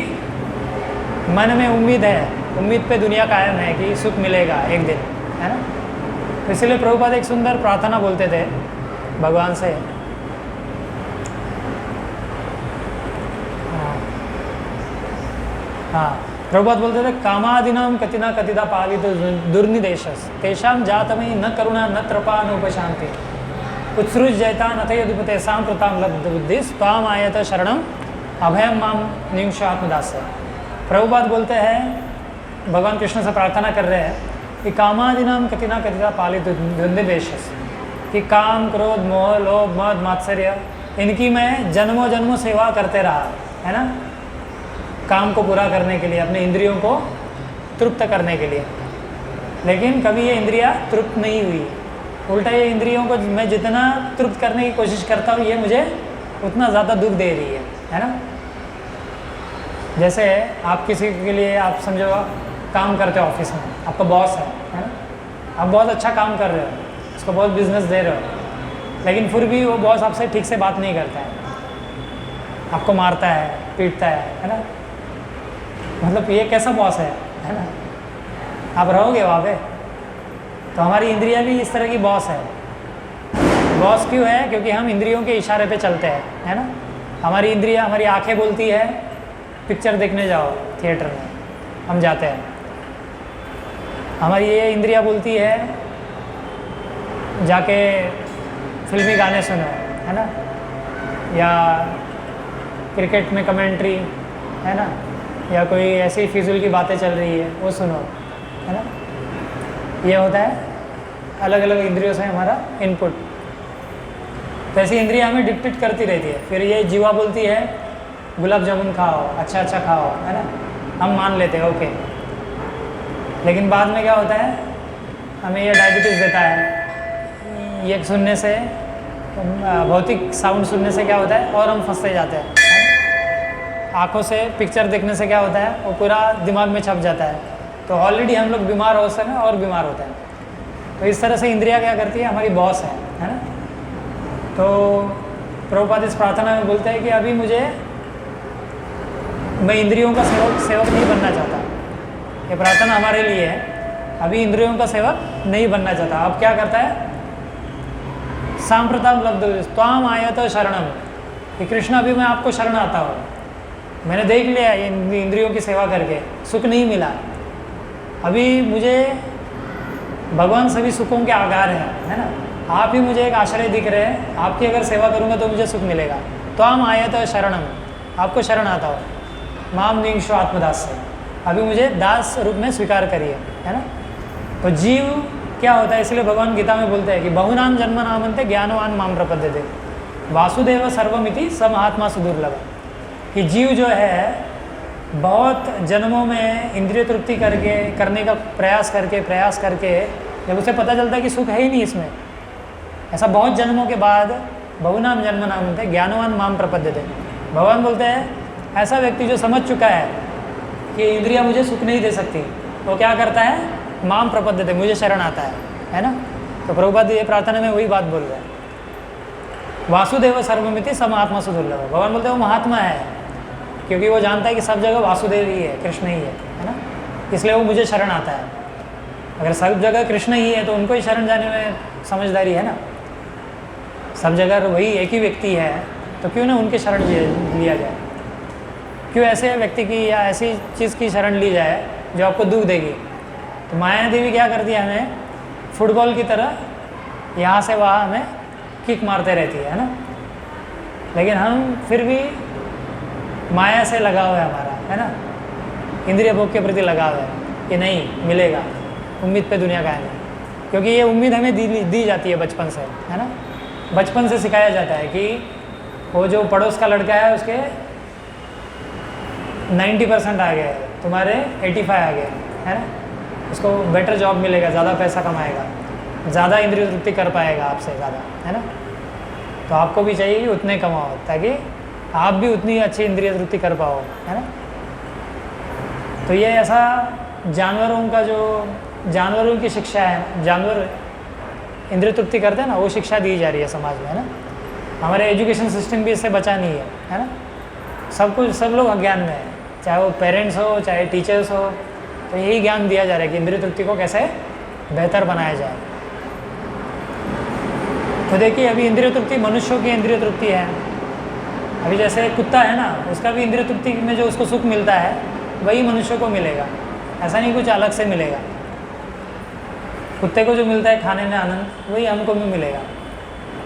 मन में उम्मीद है, उम्मीद पे दुनिया कायम है कि सुख मिलेगा एक दिन, है ना। तो इसलिए प्रभुपाद एक सुंदर प्रार्थना बोलते थे भगवान से, हाँ प्रभुपाद बोलते थे, कामादिनाम कतिना कतिदा पालित दुर्निदेशस तेषाम जातमयी न करुणा न कृपा न उपशांति उत्सृज जयता नथयुधिपते सांप्रताम लब्ध बुद्धि स्वाम आयत शरणम अभयम माम नियुष आत्मदास। प्रभुपाद बोलते हैं, भगवान कृष्ण से प्रार्थना कर रहे हैं कि कामादिनाम कतिना कतिदा पालित दुर्निदेशस, कि काम क्रोध मोह लोभ मद मात्सर्य इनकी मैं जन्मों जन्मों सेवा करते रहा, है ना, काम को पूरा करने के लिए, अपने इंद्रियों को तृप्त करने के लिए, लेकिन कभी ये इंद्रियां तृप्त नहीं हुई। उल्टा ये इंद्रियों को मैं जितना तृप्त करने की कोशिश करता हूँ, ये मुझे उतना ज़्यादा दुख दे रही है ना। जैसे आप किसी के लिए, आप समझो काम करते हो ऑफिस में, आपका बॉस है ना, आप बहुत अच्छा काम कर रहे हो, उसको बहुत बिजनेस दे रहे हो, लेकिन फिर भी वो बॉस आपसे ठीक से बात नहीं करता है, आपको मारता है, पीटता है ना। मतलब ये कैसा बॉस है ना, आप रहोगे वहाँ पे? तो हमारी इंद्रियां भी इस तरह की बॉस है। बॉस क्यों है? क्योंकि हम इंद्रियों के इशारे पे चलते हैं, है ना। हमारी इंद्रियां, हमारी आंखें बोलती है पिक्चर देखने जाओ थिएटर में, हम जाते हैं। हमारी ये इंद्रियां बोलती है जाके फिल्मी गाने सुनो, है ना, या क्रिकेट में कमेंट्री, है ना, या कोई ऐसी फिजूल की बातें चल रही है वो सुनो, है ना। ये होता है अलग अलग इंद्रियों से हमारा इनपुट। तो ऐसी इंद्रियां हमें डिक्टेट करती रहती है। फिर ये जीवा बोलती है गुलाब जामुन खाओ, अच्छा अच्छा खाओ, है ना, हम मान लेते हैं ओके, लेकिन बाद में क्या होता है, हमें ये डायबिटीज़ देता है। ये सुनने से, भौतिक साउंड सुनने से क्या होता है, और हम फंसते जाते हैं। आँखों से पिक्चर देखने से क्या होता है, वो पूरा दिमाग में छप जाता है, तो ऑलरेडी हम लोग बीमार हो सकते हैं और बीमार होते हैं। तो इस तरह से इंद्रिया क्या करती है, हमारी बॉस है ना। तो प्रभुपाद इस प्रार्थना में बोलते हैं कि अभी मैं इंद्रियों का सेवक नहीं बनना चाहता। ये प्रार्थना हमारे लिए है, अभी इंद्रियों का सेवक नहीं बनना चाहता। अब क्या करता है, सांप्रताम लब्ध त्वाम आयत शरणम, कि कृष्ण अभी मैं आपको शरण आता हूँ, मैंने देख लिया ये इंद्रियों की सेवा करके सुख नहीं मिला, अभी मुझे भगवान सभी सुखों के आधार है ना, आप ही मुझे एक आश्रय दिख रहे हैं, आपकी अगर सेवा करूँगा तो मुझे सुख मिलेगा। तो हम आयत शरणम, आपको शरण आता हो, माम निंशो आत्मदास से, अभी मुझे दास रूप में स्वीकार करिए, है ना। तो जीव क्या होता है, इसलिए भगवान गीता में बोलते हैं कि बहुनाम जन्म नामंते ज्ञानवान माम प्रपद्यते वासुदेव सर्वमिति स महात्मा सुदुर्लभ। कि जीव जो है बहुत जन्मों में इंद्रिय तृप्ति करने का प्रयास करके जब उसे पता चलता है कि सुख है ही नहीं इसमें, ऐसा बहुत जन्मों के बाद बहुनाम जन्म नामंते ज्ञानवान माम प्रपद्यते, भगवान बोलते हैं ऐसा व्यक्ति जो समझ चुका है कि इंद्रियां मुझे सुख नहीं दे सकती, वो क्या करता है, माम प्रपद्यते, मुझे शरण आता है ना। तो प्रभुपाद ये प्रार्थना में वही बात बोल रहे हैं, वासुदेव सर्वमिति स महात्मा सुदुर्लभ। भगवान बोलते हैं वो महात्मा है क्योंकि वो जानता है कि सब जगह वासुदेव ही है, कृष्ण ही है ना, इसलिए वो मुझे शरण आता है। अगर सब जगह कृष्ण ही है तो उनको ही शरण जाने में समझदारी है ना। सब जगह वही एक ही व्यक्ति है तो क्यों ना उनके शरण लिया जाए, क्यों ऐसे व्यक्ति की या ऐसी चीज़ की शरण ली जाए जो आपको दुख देगी। तो माया देवी क्या करती है, हमें फुटबॉल की तरह यहाँ से वहाँ हमें किक मारते रहती है ना, लेकिन हम फिर भी माया से लगाव है हमारा, है ना, इंद्रिय भोग के प्रति लगाव है कि नहीं मिलेगा, उम्मीद पे दुनिया कायम है। क्योंकि ये उम्मीद हमें दी जाती है बचपन से, है ना, बचपन से सिखाया जाता है कि वो जो पड़ोस का लड़का है उसके 90% आ गए, तुम्हारे 85 आ गए, है ना, उसको बेटर जॉब मिलेगा, ज़्यादा पैसा कमाएगा, ज़्यादा इंद्रिय तृप्ति कर पाएगा आपसे ज़्यादा, है ना। तो आपको भी चाहिए कि उतने कमाओ ताकि आप भी उतनी अच्छी इंद्रिय तृप्ति कर पाओ, है ना। तो ये ऐसा जानवरों का जो जानवरों की शिक्षा है, जानवर इंद्रिय तृप्ति करते हैं ना, वो शिक्षा दी जा रही है समाज में, है ना। हमारे एजुकेशन सिस्टम भी इससे बचा नहीं है ना। सब लोग अज्ञान में है, चाहे वो पेरेंट्स हो चाहे टीचर्स हो, तो यही ज्ञान दिया जा रहा है कि इंद्रिय तृप्ति को कैसे बेहतर बनाया जाए। तो देखिए अभी इंद्रिय तृप्ति मनुष्यों की इंद्रिय तृप्ति है। अभी जैसे कुत्ता है ना, उसका भी इंद्रिय तृप्ति में जो उसको सुख मिलता है वही मनुष्य को मिलेगा, ऐसा नहीं कुछ अलग से मिलेगा। कुत्ते को जो मिलता है खाने में आनंद, वही हमको भी मिलेगा।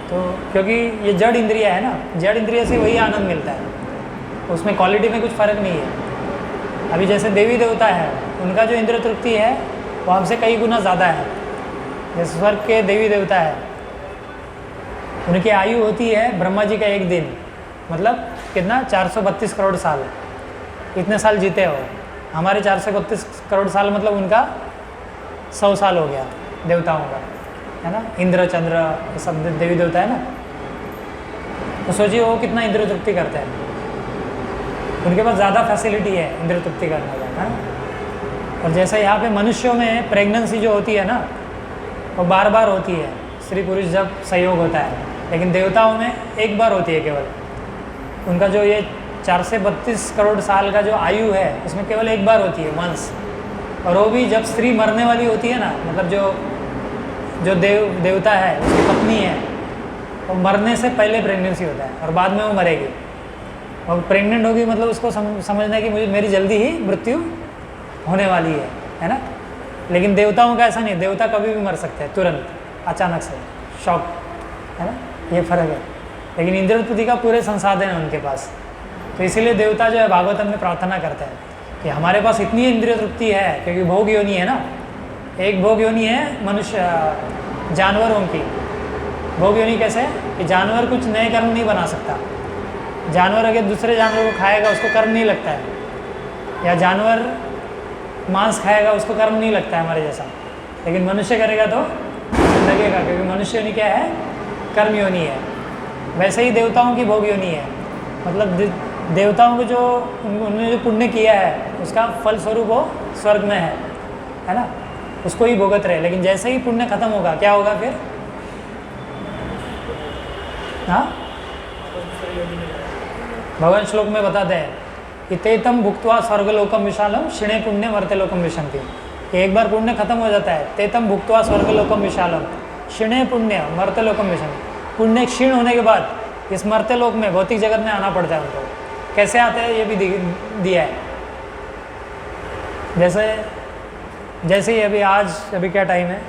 तो क्योंकि ये जड़ इंद्रिय है ना, जड़ इंद्रिय से वही आनंद मिलता है, उसमें क्वालिटी में कुछ फ़र्क नहीं है। अभी जैसे देवी देवता है, उनका जो इंद्रिय तृप्ति है वो हमसे कई गुना ज़्यादा है। जैसे स्वर्ग के देवी देवता है, उनकी आयु होती है ब्रह्मा जी का 1 दिन, मतलब कितना 432 करोड़ साल, इतने साल जीते हो। हमारे 432 करोड़ साल मतलब उनका 100 साल हो गया देवताओं का, है ना। इंद्र चंद्र ये सब देवी देवता है ना, तो सोचिए वो कितना इंद्रिय तृप्ति करते हैं, उनके पास ज़्यादा फैसिलिटी है इंद्रिय तृप्ति करने का, है ना। और जैसे यहाँ पे मनुष्यों में प्रेगनेंसी जो होती है ना, वो बार बार होती है, स्त्री पुरुष जब संयोग होता है, लेकिन देवताओं में एक बार होती है केवल। उनका जो ये 432 करोड़ साल का जो आयु है उसमें केवल एक बार होती है, वंस। और वो भी जब स्त्री मरने वाली होती है ना, मतलब जो देवता है उसकी पत्नी है, वो मरने से पहले प्रेगनेंसी होता है और बाद में वो मरेगी। और प्रेग्नेंट होगी मतलब उसको समझना है कि मेरी जल्दी ही मृत्यु होने वाली है ना। लेकिन देवताओं का ऐसा नहीं, देवता कभी भी मर सकते हैं तुरंत, अचानक से शॉक, है ना, ये फ़र्क है। लेकिन इंद्रिय तृप्ति का पूरे संसाधन है उनके पास, तो इसीलिए देवता जो है भागवतम में प्रार्थना करते हैं कि हमारे पास इतनी इंद्रिय तृप्ति है, क्योंकि भोग योनि है ना, एक भोग योनि है मनुष्य जानवरों की। भोग योनि कैसे कि जानवर कुछ नए कर्म नहीं बना सकता, जानवर अगर दूसरे जानवर को खाएगा उसको कर्म नहीं लगता है, या जानवर मांस खाएगा उसको कर्म नहीं लगता है हमारे जैसा, लेकिन मनुष्य करेगा तो लगेगा, क्योंकि मनुष्य योनि क्या है, कर्म योनि है। वैसे ही देवताओं की भोग योनि है, मतलब देवताओं को जो उन्होंने जो पुण्य किया है उसका फल स्वरूप वो स्वर्ग में है ना, उसको ही भोगत रहे। लेकिन जैसे ही पुण्य खत्म होगा क्या होगा फिर, हाँ, भगवान श्लोक में बताते हैं कि तेतम भुक्त्वा स्वर्गलोकम विशालम क्षिणे पुण्य मर्त्य लोकम विशंति। एक बार पुण्य खत्म हो जाता है, तेतम भुक्त्वा स्वर्गलोकम विशालम क्षिणे पुण्य मर्त्य लोकम विशंति। पुण्य क्षीण होने के बाद इस मर्त्य लोक में भौतिक जगत में आना पड़ता है उनको। कैसे आते हैं ये भी दिया है। जैसे ही अभी क्या टाइम है,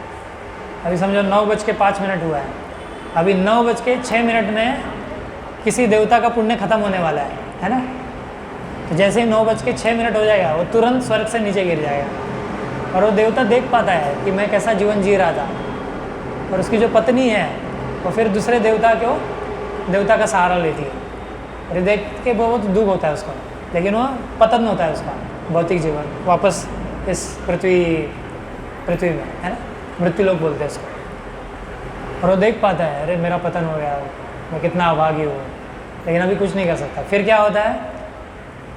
अभी समझो 9:05 हुआ है, अभी 9:06 में किसी देवता का पुण्य खत्म होने वाला है ना। तो जैसे ही 9:06 हो जाएगा वो तुरंत स्वर्ग से नीचे गिर जाएगा, और वो देवता देख पाता है कि मैं कैसा जीवन जी रहा था, और उसकी जो पत्नी है वो फिर दूसरे देवता का सहारा लेती है, और देख के बहुत दुख होता है उसको, लेकिन वो पतन होता है उसका भौतिक जीवन, वापस इस पृथ्वी में, है ना, मृत्यु लोग बोलते हैं इसको। और वो देख पाता है, अरे मेरा पतन हो गया, मैं कितना अभागी हूँ, लेकिन अभी कुछ नहीं कर सकता। फिर क्या होता है,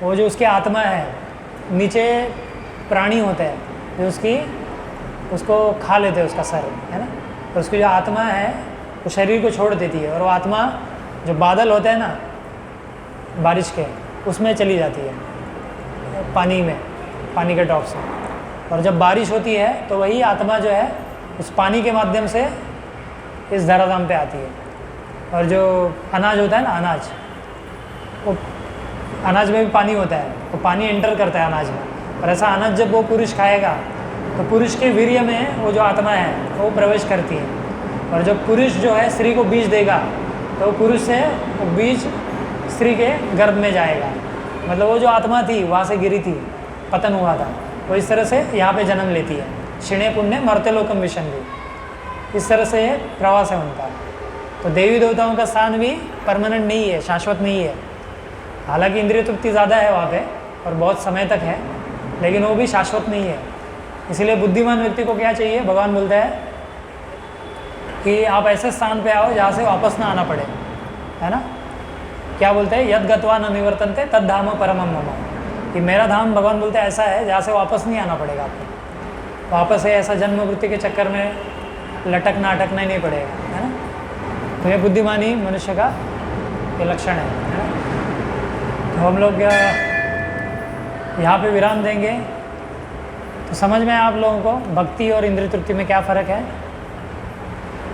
वो जो उसकी आत्मा है, नीचे प्राणी होते हैं जो उसको खा लेते हैं, उसका सर, है ना, तो उसकी जो आत्मा है वो शरीर को छोड़ देती है, और वो आत्मा जो बादल होते हैं ना बारिश के, उसमें चली जाती है, पानी के ड्रॉप से। और जब बारिश होती है तो वही आत्मा जो है उस पानी के माध्यम से इस धराधाम पे आती है। और जो अनाज होता है ना, वो अनाज में भी पानी होता है, तो पानी एंटर करता है अनाज में, और ऐसा अनाज जब वो पुरुष खाएगा तो पुरुष के वीर्य में वो जो आत्मा है वो प्रवेश करती है, और जब पुरुष जो है स्त्री को बीज देगा तो पुरुष से वो बीज स्त्री के गर्भ में जाएगा। मतलब वो जो आत्मा थी वहाँ से गिरी थी, पतन हुआ था, वो इस तरह से यहाँ पे जन्म लेती है। क्षिणे पुण्य मर्त्य लोकम विशंति, इस तरह से प्रवास है उनका। तो देवी देवताओं का स्थान भी परमानेंट नहीं है, शाश्वत नहीं है। हालांकि इंद्रिय तृप्ति ज़्यादा है वहाँ पे और बहुत समय तक है, लेकिन वो भी शाश्वत नहीं है। इसलिए बुद्धिमान व्यक्ति को क्या चाहिए, भगवान बोलते हैं कि आप ऐसे स्थान पे आओ जहाँ से वापस ना आना पड़े, है ना। क्या बोलते हैं, यद गत्वा न निवर्तन्ते तद धाम परमम मम, कि मेरा धाम, भगवान बोलते हैं, ऐसा है जहाँ से वापस नहीं आना पड़ेगा आपको। वापस है ऐसा जन्म मृत्यु के चक्कर में लटकना अटकना ही नहीं पड़ेगा, है ना। तो ये बुद्धिमानी मनुष्य का ये लक्षण है ना। तो हम लोग यहाँ पे विराम देंगे। तो समझ में आप लोगों को भक्ति और इंद्रिय तृप्ति में क्या फ़र्क है।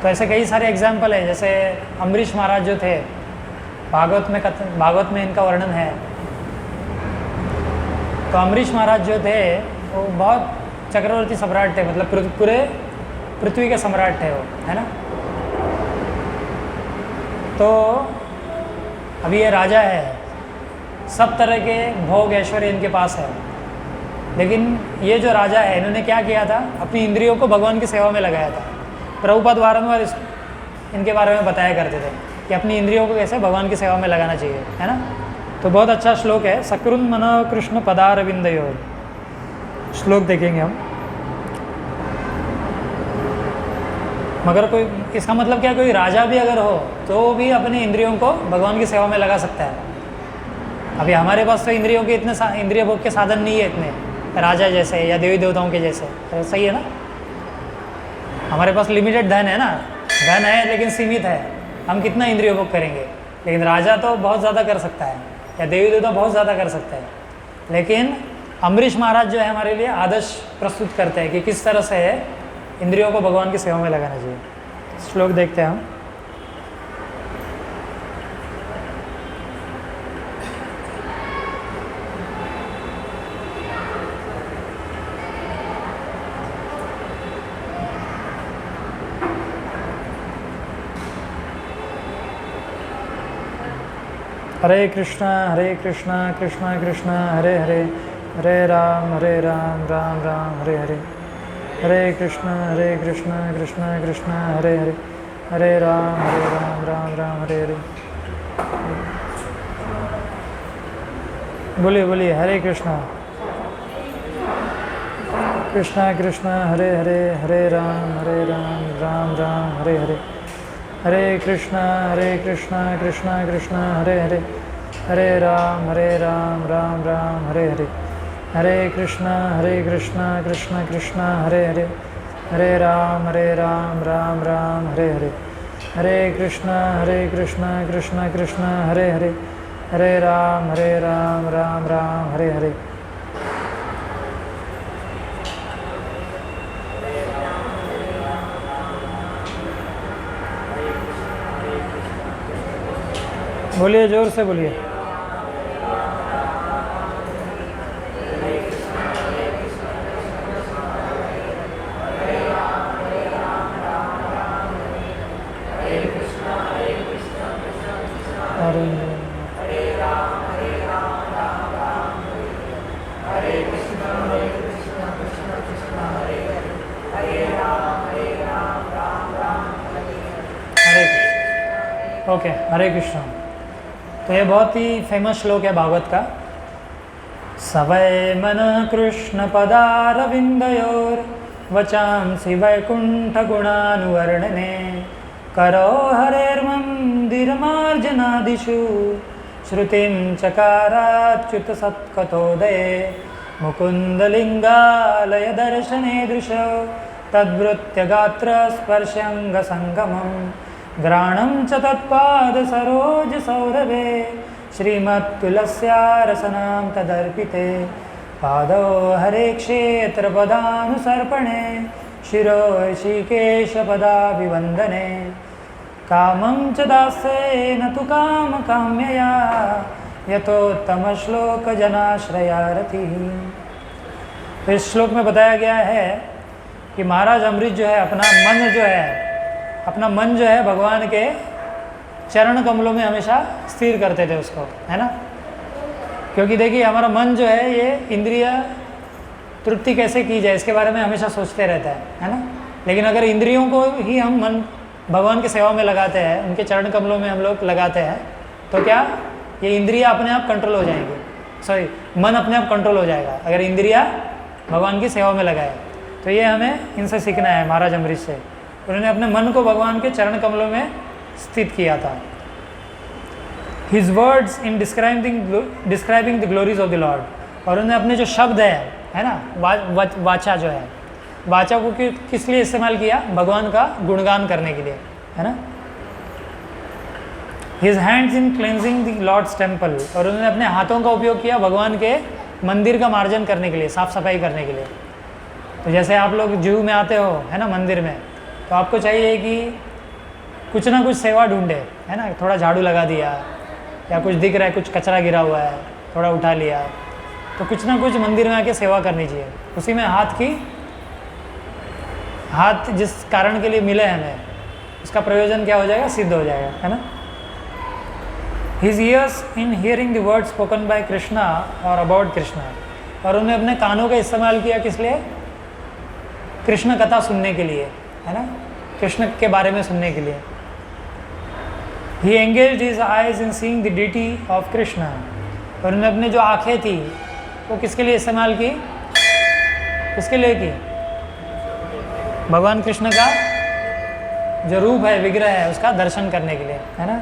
तो ऐसे कई सारे एग्जाम्पल है, जैसे अम्बरीश महाराज जो थे, भागवत में इनका वर्णन है। तो अम्बरीश महाराज जो थे वो बहुत चक्रवर्ती सम्राट थे, मतलब पूरे पृथ्वी के सम्राट थे वो, है ना। तो अभी ये राजा है, सब तरह के भोग ऐश्वर्य इनके पास है, लेकिन ये जो राजा है इन्होंने क्या किया था, अपनी इंद्रियों को भगवान की सेवा में लगाया था। प्रभुपाद वारंवार इनके बारे में बताया करते थे कि अपनी इंद्रियों को कैसे भगवान की सेवा में लगाना चाहिए, है ना। तो बहुत अच्छा श्लोक है, सकृन मन कृष्ण पदारविंदयोर, श्लोक देखेंगे हम। मगर कोई, इसका मतलब क्या, कोई राजा भी अगर हो तो भी अपनी इंद्रियों को भगवान की सेवा में लगा सकता है। अभी हमारे पास तो इंद्रियों के इतने इंद्रिय भोग के साधन नहीं है इतने, राजा जैसे या देवी देवताओं के जैसे, तो सही है ना। हमारे पास लिमिटेड धन है ना, धन है लेकिन सीमित है, हम कितना इंद्रिय भोग करेंगे। लेकिन राजा तो बहुत ज़्यादा कर सकता है, या देवी देवता बहुत ज़्यादा कर सकते हैं। लेकिन अम्बरीश महाराज जो है हमारे लिए आदर्श प्रस्तुत करते हैं कि किस तरह से इंद्रियों को भगवान की सेवा में लगाना चाहिए। श्लोक देखते हैं हम। हरे कृष्णा कृष्णा कृष्णा हरे हरे, हरे राम राम राम हरे हरे, हरे कृष्णा कृष्णा कृष्णा हरे हरे, हरे राम राम राम हरे हरे। बोलिए बोलिए, हरे कृष्णा कृष्णा हरे हरे, हरे राम राम राम हरे हरे, हरे कृष्णा कृष्णा कृष्णा हरे हरे, हरे राम राम राम हरे हरे, हरे कृष्णा कृष्णा कृष्णा हरे हरे, हरे राम राम राम हरे हरे, हरे कृष्णा कृष्णा कृष्णा हरे हरे, हरे राम राम राम हरे हरे। बोलिए, जोर से बोलिए। ओके, हरे कृष्ण। तो ये बहुत ही फेमस श्लोक है भागवत का। सवै मन कृष्ण पदारविंदयोर वचांसि वैकुंठ गुणानुवर्णने करो हरेर्मंदिरमार्जनादिषु श्रुतिं चकाराच्युत सत्कतोदये मुकुन्दलिङ्गालय दर्शने दृशो तद्वृत्य गात्र स्पर्शंगसंगमं घ्राणं च तत्पाद सरोज सौरभे श्रीमत्तुलस्या रसनां तदर्पिते पादौ हरे क्षेत्रपदानुसर्पणे शिरो ऋषिकेशपदाभिवन्दने कामं च दासेन तु कामकाम्यया यतोत्तमश्लोकजनाश्रयारतिः। तो इस श्लोक में बताया गया है कि महाराज अमृत जो है अपना मन जो है भगवान के चरण कमलों में हमेशा स्थिर करते थे उसको, है ना। क्योंकि देखिए हमारा मन जो है ये इंद्रिय तृप्ति कैसे की जाए इसके बारे में हमेशा सोचते रहता है ना। लेकिन अगर इंद्रियों को ही हम मन भगवान की सेवा में लगाते हैं, उनके चरण कमलों में हम लोग लगाते हैं, तो क्या ये इंद्रियां अपने आप कंट्रोल हो जाएंगी, मन अपने आप कंट्रोल हो जाएगा अगर इंद्रियां भगवान की सेवा में लगाए। तो ये हमें इनसे सीखना है, महाराज अमरीश से। उन्होंने अपने मन को भगवान के चरण कमलों में स्थित किया था। His words in describing the glories of the Lord, और उन्होंने अपने जो शब्द है ना, वाचा जो है, वाचा को किस लिए इस्तेमाल किया? भगवान का गुणगान करने के लिए, है ना। His hands in cleansing the Lord's temple, और उन्होंने अपने हाथों का उपयोग किया भगवान के मंदिर का मार्जन करने के लिए, साफ सफाई करने के लिए। तो जैसे आप लोग जू में आते हो, है ना, मंदिर में, तो आपको चाहिए कि कुछ ना कुछ सेवा ढूंढे, है ना। थोड़ा झाड़ू लगा दिया, या कुछ दिख रहा है, कुछ कचरा गिरा हुआ है, थोड़ा उठा लिया, तो कुछ ना कुछ मंदिर में आके सेवा करनी चाहिए। उसी में हाथ जिस कारण के लिए मिले हमें, उसका प्रयोजन क्या हो जाएगा? सिद्ध हो जाएगा, है ना। His ears in hearing the words spoken by Krishna or about Krishna, और उन्हें अपने कानों का इस्तेमाल किया किस लिए? कृष्ण कथा सुनने के लिए, है ना, कृष्ण के बारे में सुनने के लिए। He engaged his eyes in seeing the deity of Krishna, और उन्हें अपने जो आँखें थी वो किसके लिए इस्तेमाल की? किसके लिए की? भगवान कृष्ण का जो रूप है, विग्रह है, उसका दर्शन करने के लिए, है ना।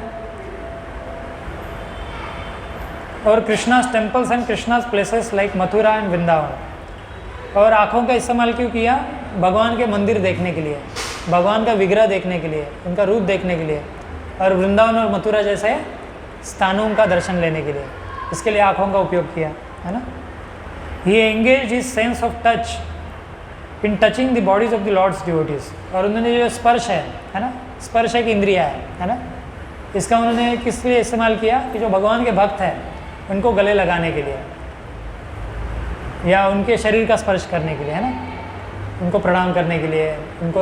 और Krishna's temples and Krishna's places like Mathura and Vrindavan, और आँखों का इस्तेमाल क्यों किया? भगवान के मंदिर देखने के लिए, भगवान का विग्रह देखने के लिए, उनका रूप देखने के लिए, और वृंदावन और मथुरा जैसे स्थानों का दर्शन लेने के लिए, इसके लिए आँखों का उपयोग किया, है ना। He engaged his sense of touch in touching the bodies of the Lord's devotees, और उन्होंने जो स्पर्श है ना, स्पर्श एक इंद्रिया है ना, इसका उन्होंने किस लिए इस्तेमाल किया? कि जो भगवान के भक्त हैं उनको गले लगाने के लिए, या उनके शरीर का स्पर्श करने के लिए, है ना, उनको प्रणाम करने के लिए, उनको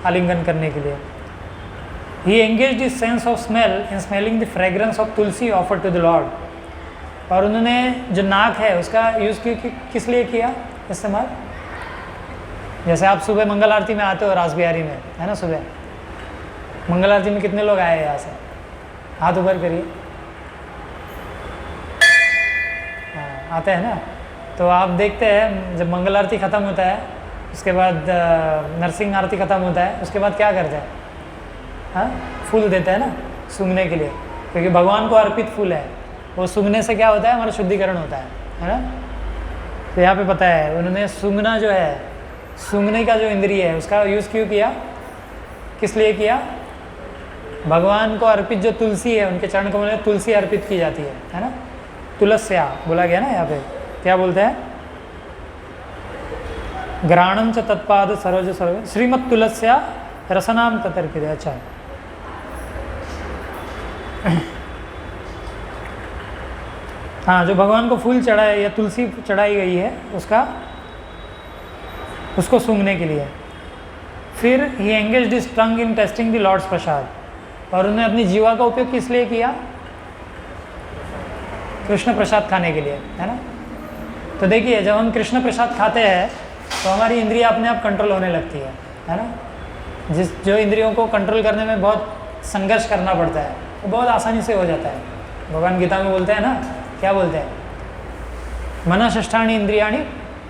आलिंगन करने के लिए। He engaged his sense of smell in smelling the fragrance of tulsi offered to the Lord, और उन्होंने जो नाक है उसका यूज़ किस लिए किया इस्तेमाल? जैसे आप सुबह मंगल आरती में आते हो रास बिहारी में, है ना, सुबह मंगल आरती में कितने लोग आए यहाँ से? हाथ ऊपर करिए। हाँ, आते हैं ना। तो आप देखते हैं जब मंगल आरती ख़त्म होता है, उसके बाद नरसिंह आरती ख़त्म होता है, उसके बाद क्या करते हैं? हाँ, फूल देते हैं ना सूंघने के लिए, क्योंकि भगवान को अर्पित फूल है, वो सूंघने से क्या होता है? हमारा शुद्धिकरण होता है ना। तो यहाँ पे पता है उन्होंने सूंघना जो है, सूंघने का जो इंद्रिय है उसका यूज़ क्यों किया? किस लिए किया? भगवान को अर्पित जो तुलसी है, उनके चरण कमल में तुलसी अर्पित की जाती है ना। तुलस्या बोला गया ना यहाँ पे, क्या बोलते हैं? घ्राणम च तत्पाद सरोज सरोज श्रीमत् तुलस्या रसनाम ततर्पित। अच्छा, हाँ, जो भगवान को फूल चढ़ाए या तुलसी चढ़ाई गई है उसको सूंघने के लिए। फिर he engaged his tongue in tasting the Lord's prasad, और उन्हें अपनी जीवा का उपयोग किस लिए किया? कृष्ण प्रसाद खाने के लिए, है ना। तो देखिए जब हम कृष्ण प्रसाद खाते हैं तो हमारी इंद्रियां अपने आप कंट्रोल होने लगती है ना। जो इंद्रियों को कंट्रोल करने में बहुत संघर्ष करना पड़ता है, वो बहुत आसानी से हो जाता है। भगवान गीता में बोलते हैं ना, क्या बोलते हैं, मन षष्ठाणी इंद्रियाणी,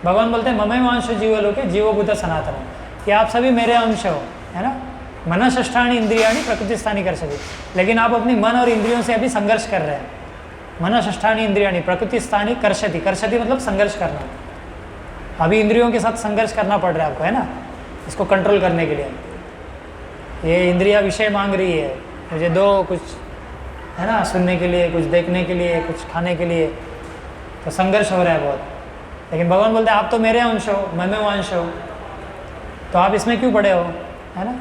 भगवान बोलते हैं ममैवांश जीवलोके जीवभूत सनातन, कि आप सभी मेरे अंश हो, है ना। मन षष्ठाणी इंद्रियाणी प्रकृति स्थानी कर सके, लेकिन आप अपनी मन और इंद्रियों से अभी संघर्ष कर रहे हैं। मन षष्ठाणी इंद्रियाणी प्रकृति स्थानी कर्षति, कर्षति मतलब संघर्ष करना। अभी इंद्रियों के साथ संघर्ष करना पड़ रहा है आपको, है ना, इसको कंट्रोल करने के लिए। ये इंद्रिया विषय मांग रही है, मुझे दो कुछ, है ना, सुनने के लिए, कुछ देखने के लिए, कुछ खाने के लिए, तो संघर्ष हो रहा है बहुत। लेकिन भगवान बोलते हैं आप तो मेरे अंश हो, मैं वो अंश हो, तो आप इसमें क्यों पड़े हो, है ना,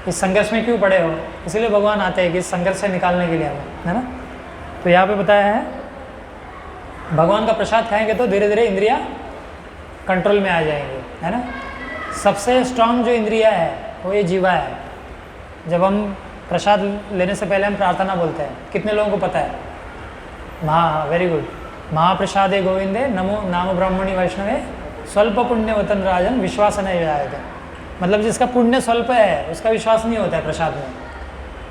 इस संघर्ष में क्यों पड़े हो। इसीलिए भगवान आते हैं कि इस संघर्ष से निकालने के लिए हमें, है ना। तो यहाँ पे बताया है भगवान का प्रसाद खाएंगे तो धीरे धीरे इंद्रिया कंट्रोल में आ जाएंगे, है ना। सबसे स्ट्रांग जो इंद्रिया है वो ये जीवा है। जब हम प्रसाद लेने से पहले हम प्रार्थना बोलते हैं, कितने लोगों को पता है, वेरी गुड, महाप्रसादे गोविंदे नमो नाम ब्राह्मणी वैष्णवे स्वल्प पुण्य वतन राजन विश्वास नहीं जाएगा। मतलब जिसका पुण्य स्वल्प है उसका विश्वास नहीं होता है प्रसाद में।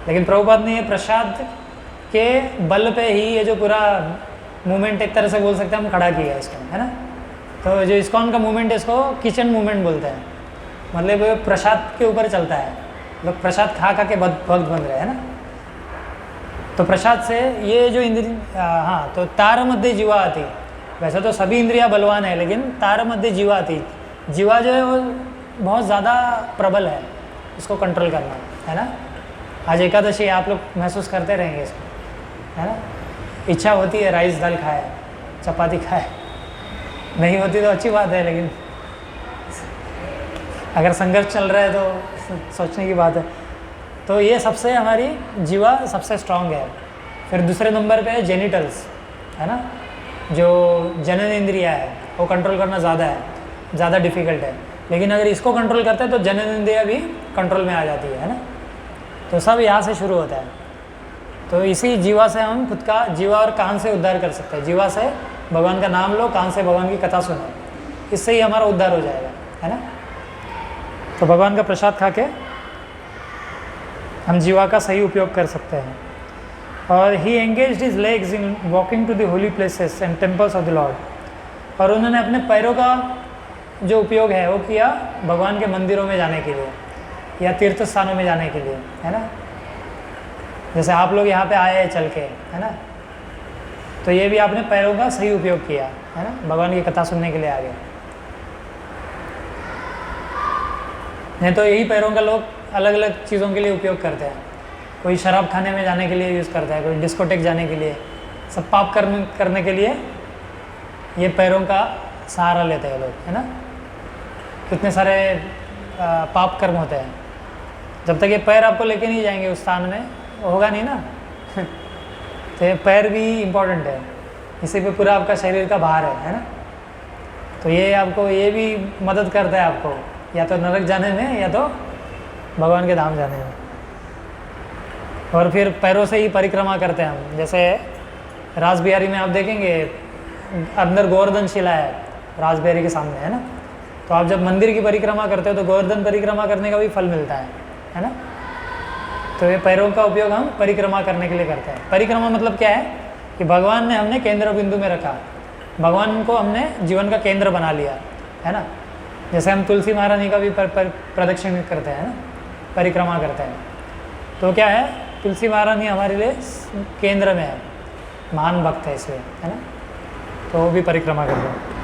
लेकिन प्रभुपाद ने ये प्रसाद के बल पे ही ये जो पूरा मूवमेंट एक तरह से बोल सकते हैं हम खड़ा किया है इसको, है ना। तो जो इस्कॉन का मूवमेंट है इसको किचन मूवमेंट बोलते हैं, मतलब वो प्रसाद के ऊपर चलता है, लोग प्रसाद खा खा के भक्त बन रहे हैं ना। तो प्रसाद से ये जो इंद्रिय, हाँ, तो तार मध्य जीवा आती। वैसे तो सभी इंद्रियां बलवान है, लेकिन तार मध्य जीवा आती। जीवा जो है वो बहुत ज़्यादा प्रबल है, इसको कंट्रोल करना, है ना। आज एकादशी आप लोग महसूस करते रहेंगे इसको, है ना। इच्छा होती है राइस दाल खाए, चपाती खाए, नहीं होती तो अच्छी बात है, लेकिन अगर संघर्ष चल रहा है तो सोचने की बात है। तो ये सबसे हमारी जीवा सबसे स्ट्रांग है। फिर दूसरे नंबर पे है जेनिटल्स, है ना, जो जनन इंद्रिया है वो कंट्रोल करना ज़्यादा डिफिकल्ट है। लेकिन अगर इसको कंट्रोल करते हैं तो जनन इंद्रिया भी कंट्रोल में आ जाती है ना। तो सब यहाँ से शुरू होता है। तो इसी जीवा से हम खुद का, जीवा और कान से उद्धार कर सकते हैं। जीवा से भगवान का नाम लो, कान से भगवान की कथा सुनो, इससे ही हमारा उद्धार हो जाएगा, है ना। तो भगवान का प्रसाद खा के हम जीवा का सही उपयोग कर सकते हैं। और he engaged his legs in walking to the holy places and temples of the Lord. और उन्होंने अपने पैरों का जो उपयोग है वो किया भगवान के मंदिरों में जाने के लिए या तीर्थ स्थानों में जाने के लिए, है ना। जैसे आप लोग यहाँ पे आए हैं चल के, है ना, तो ये भी आपने पैरों का सही उपयोग किया, है ना, भगवान की कथा सुनने के लिए आ गए। नहीं तो यही पैरों का लोग अलग अलग चीज़ों के लिए उपयोग करते हैं। कोई शराब खाने में जाने के लिए यूज़ करता है, कोई डिस्कोटेक जाने के लिए, सब पाप करने के लिए ये पैरों का सहारा लेते हैं लोग, है ना। कितने सारे पाप कर्म होते हैं। जब तक ये पैर आपको लेके नहीं जाएंगे उस स्थान में, होगा नहीं ना। तो ये पैर भी इम्पोर्टेंट है, इसी पे पूरा आपका शरीर का भार है ना। तो ये आपको ये भी मदद करता है आपको या तो नरक जाने में या तो भगवान के धाम जाने में। और फिर पैरों से ही परिक्रमा करते हैं हम। जैसे रासबिहारी में आप देखेंगे अंदर गोवर्धन शिला है रासबिहारी के सामने, है ना। तो आप जब मंदिर की परिक्रमा करते हो तो गोवर्धन परिक्रमा करने का भी फल मिलता है ना। तो ये पैरों का उपयोग हम परिक्रमा करने के लिए करते हैं। परिक्रमा मतलब क्या है कि भगवान ने हमने केंद्र बिंदु में रखा, भगवान को हमने जीवन का केंद्र बना लिया, है ना। जैसे हम तुलसी महारानी का भी प्रदक्षिण करते हैं ना, परिक्रमा करते हैं। तो क्या है, तुलसी महारानी हमारे लिए केंद्र में है, महान भक्त है इसलिए, है ना। तो वो भी परिक्रमा करते हैं।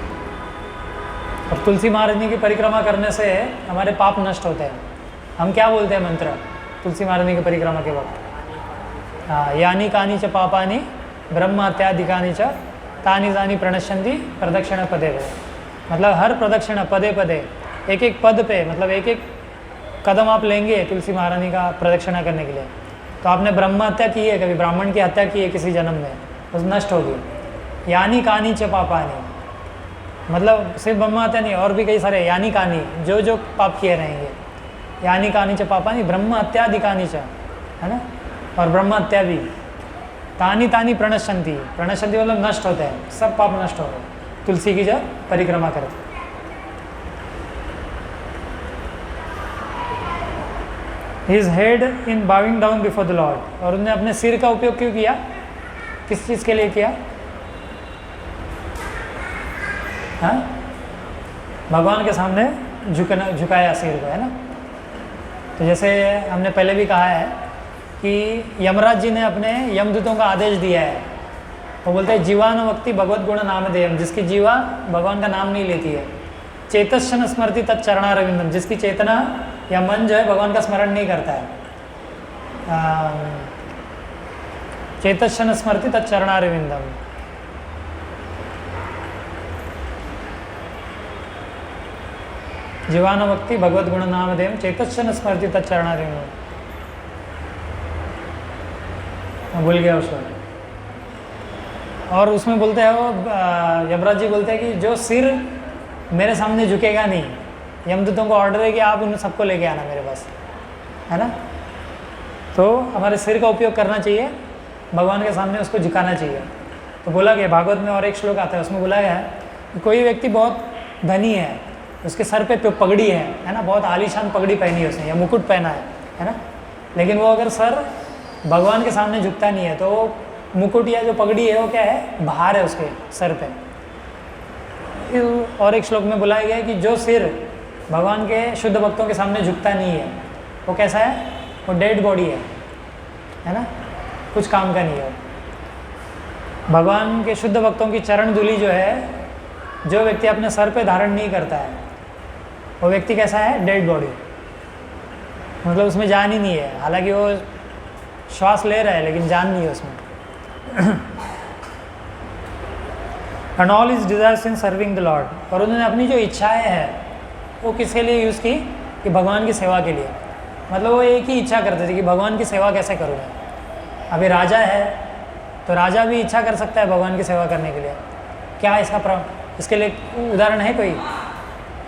और तुलसी महारानी की परिक्रमा करने से हमारे पाप नष्ट होते हैं। हम क्या बोलते हैं मंत्र तुलसी महारानी की परिक्रमा के वक्त, हाँ, यानी कानी च पापानी ब्रह्म हत्याधिकानी च तानी जानी प्रणश्यंती प्रदक्षिण पदे पदे। मतलब हर प्रदक्षिणा पदे पदे, एक एक पद पे, मतलब एक एक कदम आप लेंगे तुलसी महारानी का प्रदक्षिणा करने के लिए, तो आपने ब्रह्म हत्या की है, कभी ब्राह्मण की हत्या की है किसी जन्म में, वो नष्ट होगी। यानी कानी च पापानी, मतलब सिर्फ ब्रह्म हत्या नहीं, और भी कई सारे यानी कानी, जो जो पाप किए रहेंगे। यानी कानी च पापानी ब्रह्म हत्याधिकानी च, है ना। और ब्रह्म हत्या भी तानी तानी प्रणश्यंती, प्रणश्यंती मतलब नष्ट होते हैं, सब पाप नष्ट हो गए तुलसी की जब परिक्रमा करते। His head in bowing down before the Lord, और उन्होंने अपने सिर का उपयोग क्यों किया? किस चीज़ के लिए किया? हाँ, भगवान के सामने झुकाया सिर को, है ना। तो जैसे हमने पहले भी कहा है कि यमराज जी ने अपने यमदूतों का आदेश दिया है, वो बोलते हैं जीवानुवक्ति भगवत गुण नामधेयम, जिसकी जीवा भगवान का नाम नहीं लेती है, चेतस्न स्मृति तत्चरणारविंदम, जिसकी चेतना या मन जो है भगवान का स्मरण नहीं करता है, चेतस्न स्मृति तत्चरणारविंदम। जीवानुवक्ति भगवत गुण नामधेयम चेतस्न स्मृति तत्चरणारविंदम, भूल गया उसको। और उसमें बोलते हैं वो यमराज जी बोलते हैं कि जो सिर मेरे सामने झुकेगा नहीं, यमदूतों को ऑर्डर है कि आप उन सबको लेके आना मेरे पास, है ना। तो हमारे सिर का उपयोग करना चाहिए, भगवान के सामने उसको झुकाना चाहिए। तो बोला गया भागवत में, और एक श्लोक आता है उसमें बोला गया है कि कोई व्यक्ति बहुत धनी है, उसके सर पे पगड़ी है ना, बहुत आलीशान पगड़ी पहनी है उसने या मुकुट पहना है ना, लेकिन वो अगर सर भगवान के सामने झुकता नहीं है तो मुकुट या जो पगड़ी है वो क्या है? भार है उसके सर पे। और एक श्लोक में बुलाया गया है कि जो सिर भगवान के शुद्ध भक्तों के सामने झुकता नहीं है वो कैसा है? वो डेड बॉडी है ना, कुछ काम का नहीं है। भगवान के शुद्ध भक्तों की चरण धूलि जो है, जो व्यक्ति अपने सर पे धारण नहीं करता है, वो व्यक्ति कैसा है? डेड बॉडी, मतलब उसमें जान ही नहीं है। हालांकि वो श्वास ले रहा है लेकिन जान नहीं है उसमें। And all is desires in serving the Lord, और उन्होंने अपनी जो इच्छाएं हैं वो किसके लिए यूज़ की? कि भगवान की सेवा के लिए। मतलब वो एक ही इच्छा करते थे कि भगवान की सेवा कैसे करूँ मैं। अभी राजा है तो राजा भी इच्छा कर सकता है भगवान की सेवा करने के लिए। क्या इसके लिए उदाहरण है कोई?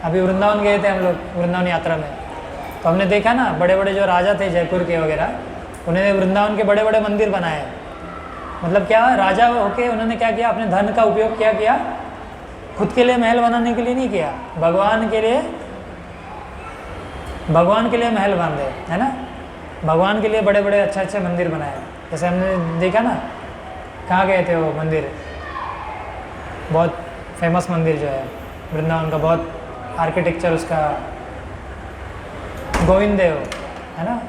अभी वृंदावन गए थे हम लोग, वृंदावन यात्रा में, तो हमने देखा ना बड़े बड़े जो राजा थे जयपुर के वगैरह, उन्होंने वृंदावन के बड़े बड़े मंदिर बनाए। मतलब क्या, राजा होके उन्होंने क्या किया? अपने धन का उपयोग क्या किया? खुद के लिए महल बनाने के लिए नहीं किया, भगवान के लिए महल बांधे, है ना। भगवान के लिए बड़े बड़े अच्छे अच्छे मंदिर बनाए। जैसे हमने देखा ना, कहाँ गए थे वो मंदिर, बहुत फेमस मंदिर जो है वृंदावन का, बहुत आर्किटेक्चर उसका, गोविंद देव, है ना,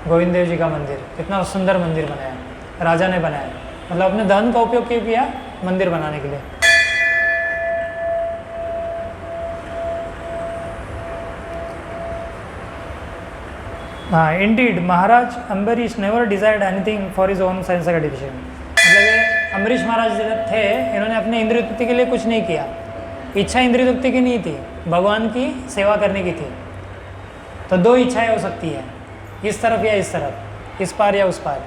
गोविंद देव जी का मंदिर, कितना सुंदर मंदिर बनाया, राजा ने बनाया। मतलब अपने धन का उपयोग क्यों किया? मंदिर बनाने के लिए। हाँ, Indeed Maharaj Ambarish never desired anything for his own sense gratification. मतलब ये अम्बरीश महाराज जो थे, इन्होंने अपने इंद्रिय तृप्ति के लिए कुछ नहीं किया। इच्छा इंद्रिय तृप्ति की नहीं थी, भगवान की सेवा करने की थी। तो दो इच्छाएं हो सकती है, इस तरफ या इस तरफ, इस पार या उस पार।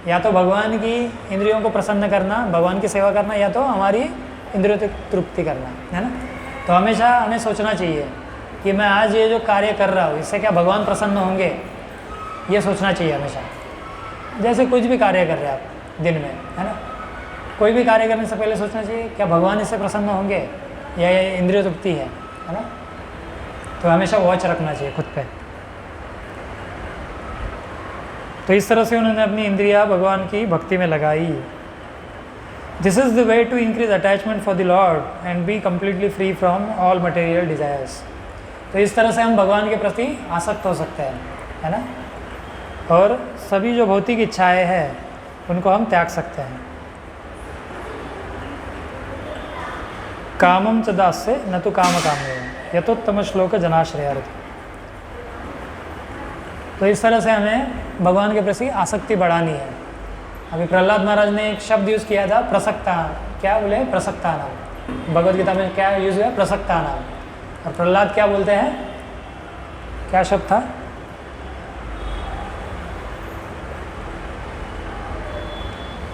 या तो भगवान की इंद्रियों को प्रसन्न करना, भगवान की सेवा करना, या तो हमारी इंद्रियों तृप्ति करना, है ना। तो हमेशा हमें सोचना चाहिए कि मैं आज ये जो कार्य कर रहा हूँ इससे क्या भगवान प्रसन्न होंगे, ये सोचना चाहिए हमेशा। जैसे कुछ भी कार्य कर रहे हैं आप दिन में, है ना, कोई भी कार्य करने से पहले सोचना चाहिए क्या भगवान इससे प्रसन्न होंगे या ये इंद्रिय तृप्ति है ना। तो हमेशा वॉच रखना चाहिए खुद पे। तो इस तरह से उन्होंने अपनी इंद्रियां भगवान की भक्ति में लगाई। This is the way to increase attachment for the lord and be completely free from all material desires. तो इस तरह से हम भगवान के प्रति आसक्त हो सकते हैं, है ना, और सभी जो भौतिक इच्छाएं हैं उनको हम त्याग सकते हैं। कामम च दास्य न तो काम काम्य यथोत्तम श्लोक जनाश्रयार्थ। तो इस तरह से हमें भगवान के प्रति आसक्ति बढ़ानी है। अभी प्रहलाद महाराज ने एक शब्द यूज़ किया था, प्रसक्ता। क्या बोले? प्रसक्ता नाम। भगवद गीता में क्या यूज़ हुआ? प्रसक्ता नाम। और प्रहलाद क्या बोलते हैं? क्या शब्द था?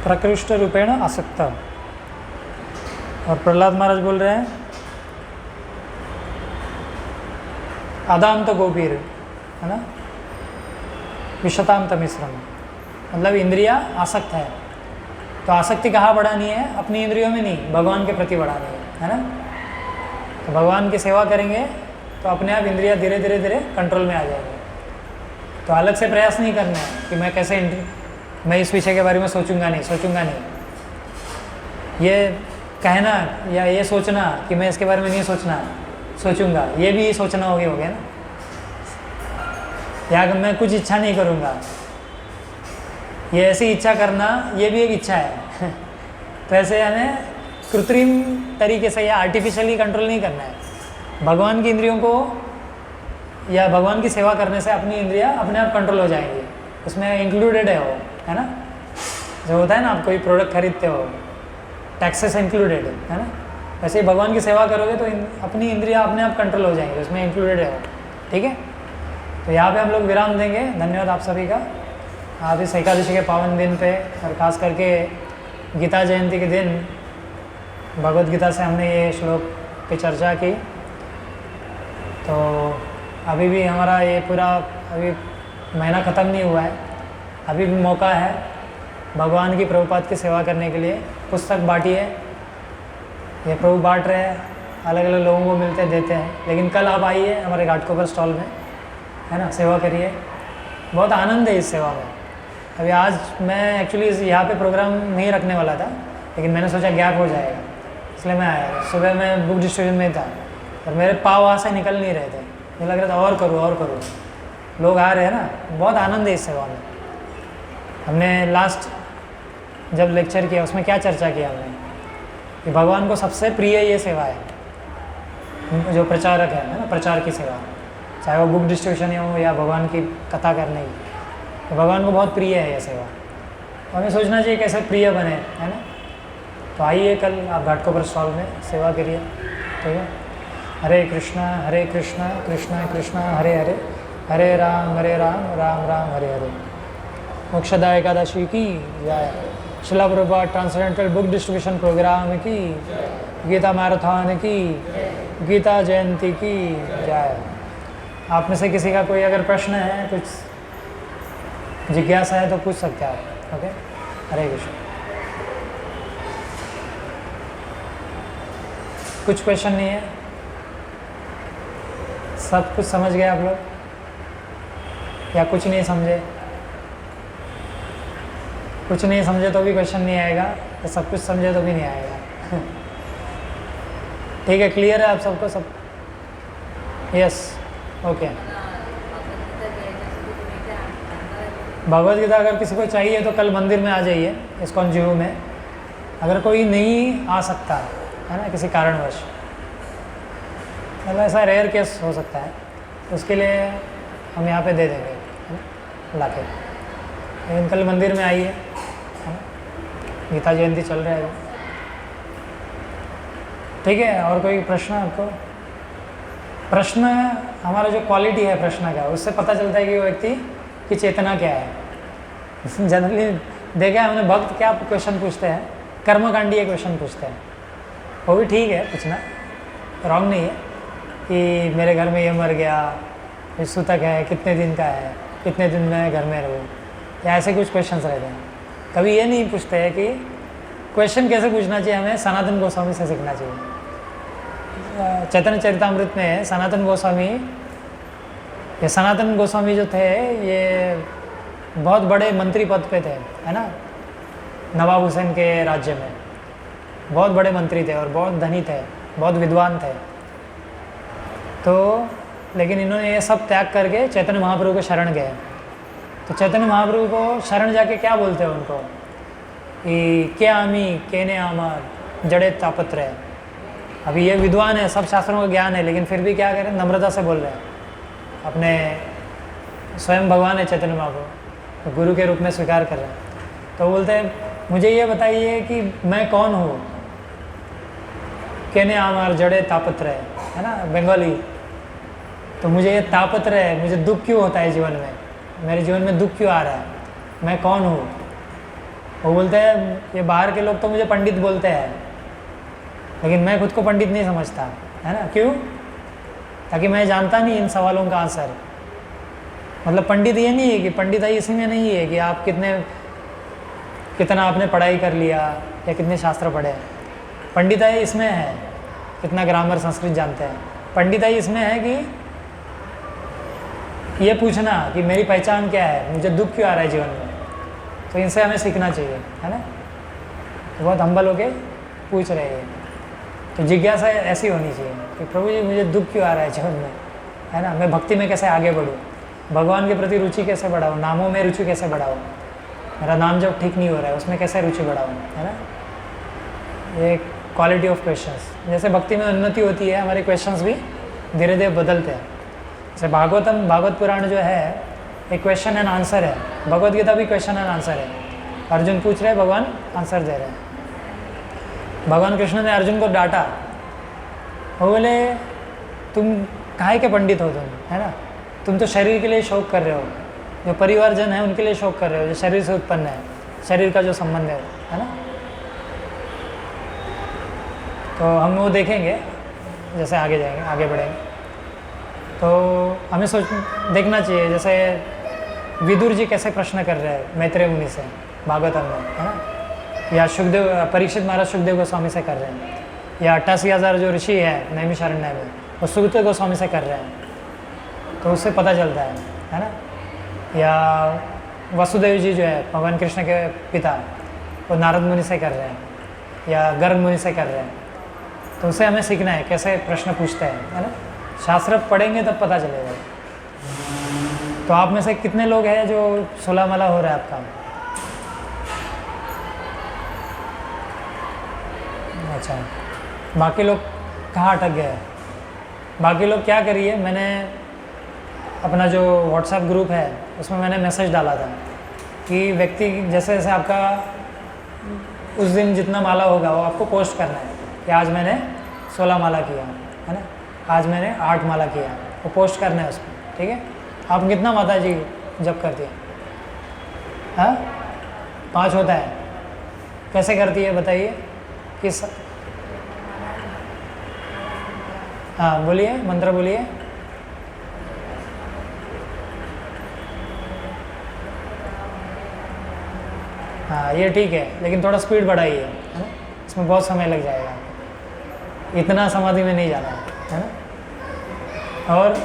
प्रकृष्ट रूपेण आसक्त। और प्रहलाद महाराज बोल रहे हैं आदांत गोपीर, है ना, विशतांत मिश्रम। मतलब इंद्रिया आसक्त है। तो आसक्ति कहाँ बढ़ानी है? अपनी इंद्रियों में नहीं, भगवान के प्रति बढ़ानी है ना। तो भगवान की सेवा करेंगे तो अपने आप इंद्रिया धीरे धीरे धीरे कंट्रोल में आ जाएंगे। तो अलग से प्रयास नहीं करना है कि मैं कैसे मैं इस विषय के बारे में सोचूंगा नहीं, ये कहना या ये सोचना कि मैं इसके बारे में नहीं सोचूंगा, ये भी सोचना हो गया ना। या मैं कुछ इच्छा नहीं करूँगा, ये ऐसी इच्छा करना ये भी एक इच्छा है तो ऐसे हमें कृत्रिम तरीके से या आर्टिफिशियली कंट्रोल नहीं करना है। भगवान की इंद्रियों को या भगवान की सेवा करने से अपनी इंद्रियां अपने आप कंट्रोल हो जाएंगी, उसमें इंक्लूडेड है वो, है ना। जो होता है ना, आप कोई प्रोडक्ट खरीदते हो, टैक्सेस इंक्लूडेड है ना, वैसे ही भगवान की सेवा करोगे तो अपनी इंद्रियां अपने आप कंट्रोल हो जाएंगी, उसमें इंक्लूडेड है वो। ठीक है, तो यहाँ पे हम लोग विराम देंगे। धन्यवाद आप सभी का। आप इस एकादशी के पावन दिन पे और ख़ास करके गीता जयंती के दिन भगवद गीता से हमने ये श्लोक पे चर्चा की। तो अभी भी हमारा ये पूरा अभी महीना ख़त्म नहीं हुआ है, अभी भी मौका है भगवान की प्रभुपाद की सेवा करने के लिए। पुस्तक बांटिए, ये प्रभु बांट रहे हैं, अलग अलग लोगों को मिलते देते हैं। लेकिन कल आप आइए हमारे घाटकोपर स्टॉल में, है ना, सेवा करिए, बहुत आनंद है इस सेवा में। अभी आज मैं एक्चुअली यहाँ पे प्रोग्राम नहीं रखने वाला था, लेकिन मैंने सोचा गैप हो जाएगा, इसलिए मैं आया। सुबह मैं बुक डिस्ट्रीब्यूशन में था और मेरे पाँव वहाँ से निकल नहीं रहे थे, मुझे लग रहा था और करूँ। लोग आ रहे हैं ना, बहुत आनंद है इस सेवा में। हमने लास्ट जब लेक्चर किया उसमें क्या चर्चा किया हमने कि भगवान को सबसे प्रिय ये सेवा है, जो प्रचारक है ना, प्रचार की सेवा, चाहे वो बुक डिस्ट्रीब्यूशन हो या भगवान की कथा करने की, तो भगवान को बहुत प्रिय है ये सेवा। तो हमें सोचना चाहिए कैसे प्रिय बने, है ना। तो आइए कल आप घाटकोपर स्टॉल में सेवा करिए। ठीक है, हरे कृष्णा कृष्णा कृष्णा हरे हरे, हरे राम राम राम हरे हरे। मोक्षदा एकादशी की जय। Srila Prabhupada transcendental book distribution programme की, गीता मैराथन की, गीता जयंती की जय। आप में से किसी का कोई अगर प्रश्न है, कुछ जिज्ञासा है तो पूछ सकते हैं आप। ओके, हरे कृष्ण। कुछ क्वेश्चन नहीं है, सब कुछ समझ गए आप लोग या कुछ नहीं समझे? कुछ नहीं समझे तो भी क्वेश्चन नहीं आएगा, तो सब कुछ समझे तो भी नहीं आएगा ठीक है, क्लियर है आप सबको सब? Yes, okay. भगवद गीता अगर किसी को चाहिए तो कल मंदिर में आ जाइए, इस्कॉन जुहू में। अगर कोई नहीं आ सकता है ना किसी कारणवश, मतलब ऐसा रेयर केस हो सकता है, उसके लिए हम यहाँ पे दे देंगे, है ना, ला के। लेकिन कल मंदिर में आइए, गीता जयंती चल रहा है। ठीक है, और कोई प्रश्न आपको? प्रश्न हमारा जो क्वालिटी है प्रश्न का, उससे पता चलता है कि वो व्यक्ति की चेतना क्या है। जनरली देखा है हमने, भक्त क्या क्वेश्चन पूछते हैं, कर्मकांडीय क्वेश्चन पूछते हैं। वो भी ठीक है पूछना, रॉन्ग नहीं है कि मेरे घर में ये मर गया, ये सूतक है, कितने दिन का है, कितने दिन मैं घर में रहूँ, या ऐसे कुछ क्वेश्चंस रहते हैं। कभी ये नहीं पूछते हैं कि क्वेश्चन कैसे पूछना चाहिए, हमें सनातन गोस्वामी से सीखना चाहिए। चैतन्य चरितामृत में सनातन गोस्वामी जो थे, ये बहुत बड़े मंत्री पद पे थे, है ना, नवाब हुसैन के राज्य में बहुत बड़े मंत्री थे और बहुत धनी थे, बहुत विद्वान थे। तो लेकिन इन्होंने ये सब त्याग करके चैतन्य महाप्रभु को शरण गए। तो चैतन्य महाप्रभु को शरण जाके क्या बोलते हैं उनको कि क्या आमी केने आमार जड़े तापत्र। अभी ये विद्वान है, सब शास्त्रों का ज्ञान है, लेकिन फिर भी क्या करें, नम्रता से बोल रहे हैं। अपने स्वयं भगवान है चैतन्य महाप्रभु, तो गुरु के रूप में स्वीकार कर रहे हैं। तो बोलते हैं मुझे ये बताइए कि मैं कौन हूँ, केने आमार जड़े तापत्र है ना, बंगाली। तो मुझे ये तापत्र है, मुझे दुख क्यों होता है जीवन में, मेरे जीवन में दुख क्यों आ रहा है, मैं कौन हूँ। वो बोलते हैं ये बाहर के लोग तो मुझे पंडित बोलते हैं, लेकिन मैं खुद को पंडित नहीं समझता, है ना। क्यों? ताकि मैं जानता नहीं इन सवालों का आंसर। मतलब पंडित ये नहीं है कि पंडिताई इसी में नहीं है कि आप कितना आपने पढ़ाई कर लिया या कितने शास्त्र पढ़े। पंडिताई इसमें है कितना ग्रामर संस्कृत जानते हैं। पंडिताई इसमें है कि ये पूछना कि मेरी पहचान क्या है, मुझे दुख क्यों आ रहा है जीवन में, तो इनसे हमें सीखना चाहिए, है ना। बहुत हम्बल होके पूछ रहे हैं, तो जिज्ञासा ऐसी होनी चाहिए कि प्रभु जी मुझे दुख क्यों आ रहा है जीवन में, है ना। मैं भक्ति में कैसे आगे बढ़ूँ, भगवान के प्रति रुचि कैसे बढ़ाऊँ, नामों में रुचि कैसे बढ़ाऊँ, मेरा नाम जब ठीक नहीं हो रहा है उसमें कैसे रुचि बढ़ाऊँ, है ना। ये क्वालिटी ऑफ क्वेश्चंस, जैसे भक्ति में उन्नति होती है हमारे क्वेश्चंस भी धीरे धीरे बदलते हैं। जैसे भागवत पुराण जो है एक क्वेश्चन एंड आंसर है, भगवत गीता भी क्वेश्चन एंड आंसर है। अर्जुन पूछ रहे हैं, भगवान आंसर दे रहे हैं। भगवान कृष्ण ने अर्जुन को डांटा, वो बोले तुम काहे के पंडित हो तुम, है ना, तुम तो शरीर के लिए शौक कर रहे हो, जो परिवारजन है उनके लिए शौक कर रहे हो, जो शरीर से उत्पन्न है, शरीर का जो संबंध है ना। तो हम वो देखेंगे जैसे आगे जाएंगे, आगे बढ़ेंगे, तो हमें देखना चाहिए जैसे विदुर जी कैसे प्रश्न कर रहे हैं मैत्रेय मुनि से भागवतम में, है ना, या सुखदेव परीक्षित महाराज सुखदेव गोस्वामी से कर रहे हैं, या 88,000 जो ऋषि है नैमिषारण्य में वो सुखदेव गोस्वामी से कर रहे हैं, तो उससे पता चलता है ना। या वसुदेव जी जो है भगवान कृष्ण के पिता, वो नारद मुनि से कर रहे हैं या गर्ग मुनि से कर रहे हैं, तो उससे हमें सीखना है कैसे प्रश्न पूछते हैं, है ना। शास्त्र पढ़ेंगे तब पता चलेगा। तो आप में से कितने लोग हैं जो 16 माला हो रहा है आपका? अच्छा, बाकी लोग कहाँ अटक गए हैं? बाकी लोग क्या करिए, मैंने अपना जो व्हाट्सएप ग्रुप है उसमें मैंने मैसेज डाला था कि व्यक्ति जैसे जैसे आपका उस दिन जितना माला होगा वो आपको पोस्ट करना है कि आज मैंने 16 माला किया, है ना, आज मैंने 8 माला किया, वो पोस्ट करना है उसमें, ठीक है। आप कितना माता जी जप करती है? हाँ, 5 होता है। कैसे करती है बताइए? किस, हाँ बोलिए, मंत्र बोलिए। हाँ ये ठीक है, लेकिन थोड़ा स्पीड बढ़ाइए, है ना, इसमें बहुत समय लग जाएगा, इतना समाधि में नहीं जाना है ना। और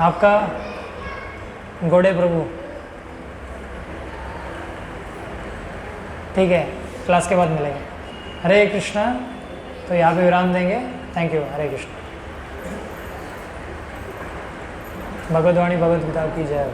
आपका गोड़े प्रभु, ठीक है, क्लास के बाद मिलेंगे। हरे कृष्णा, तो यहाँ पे विराम देंगे। Thank you. हरे कृष्ण। भगवद्वाणी भगवद गीता की जय हो।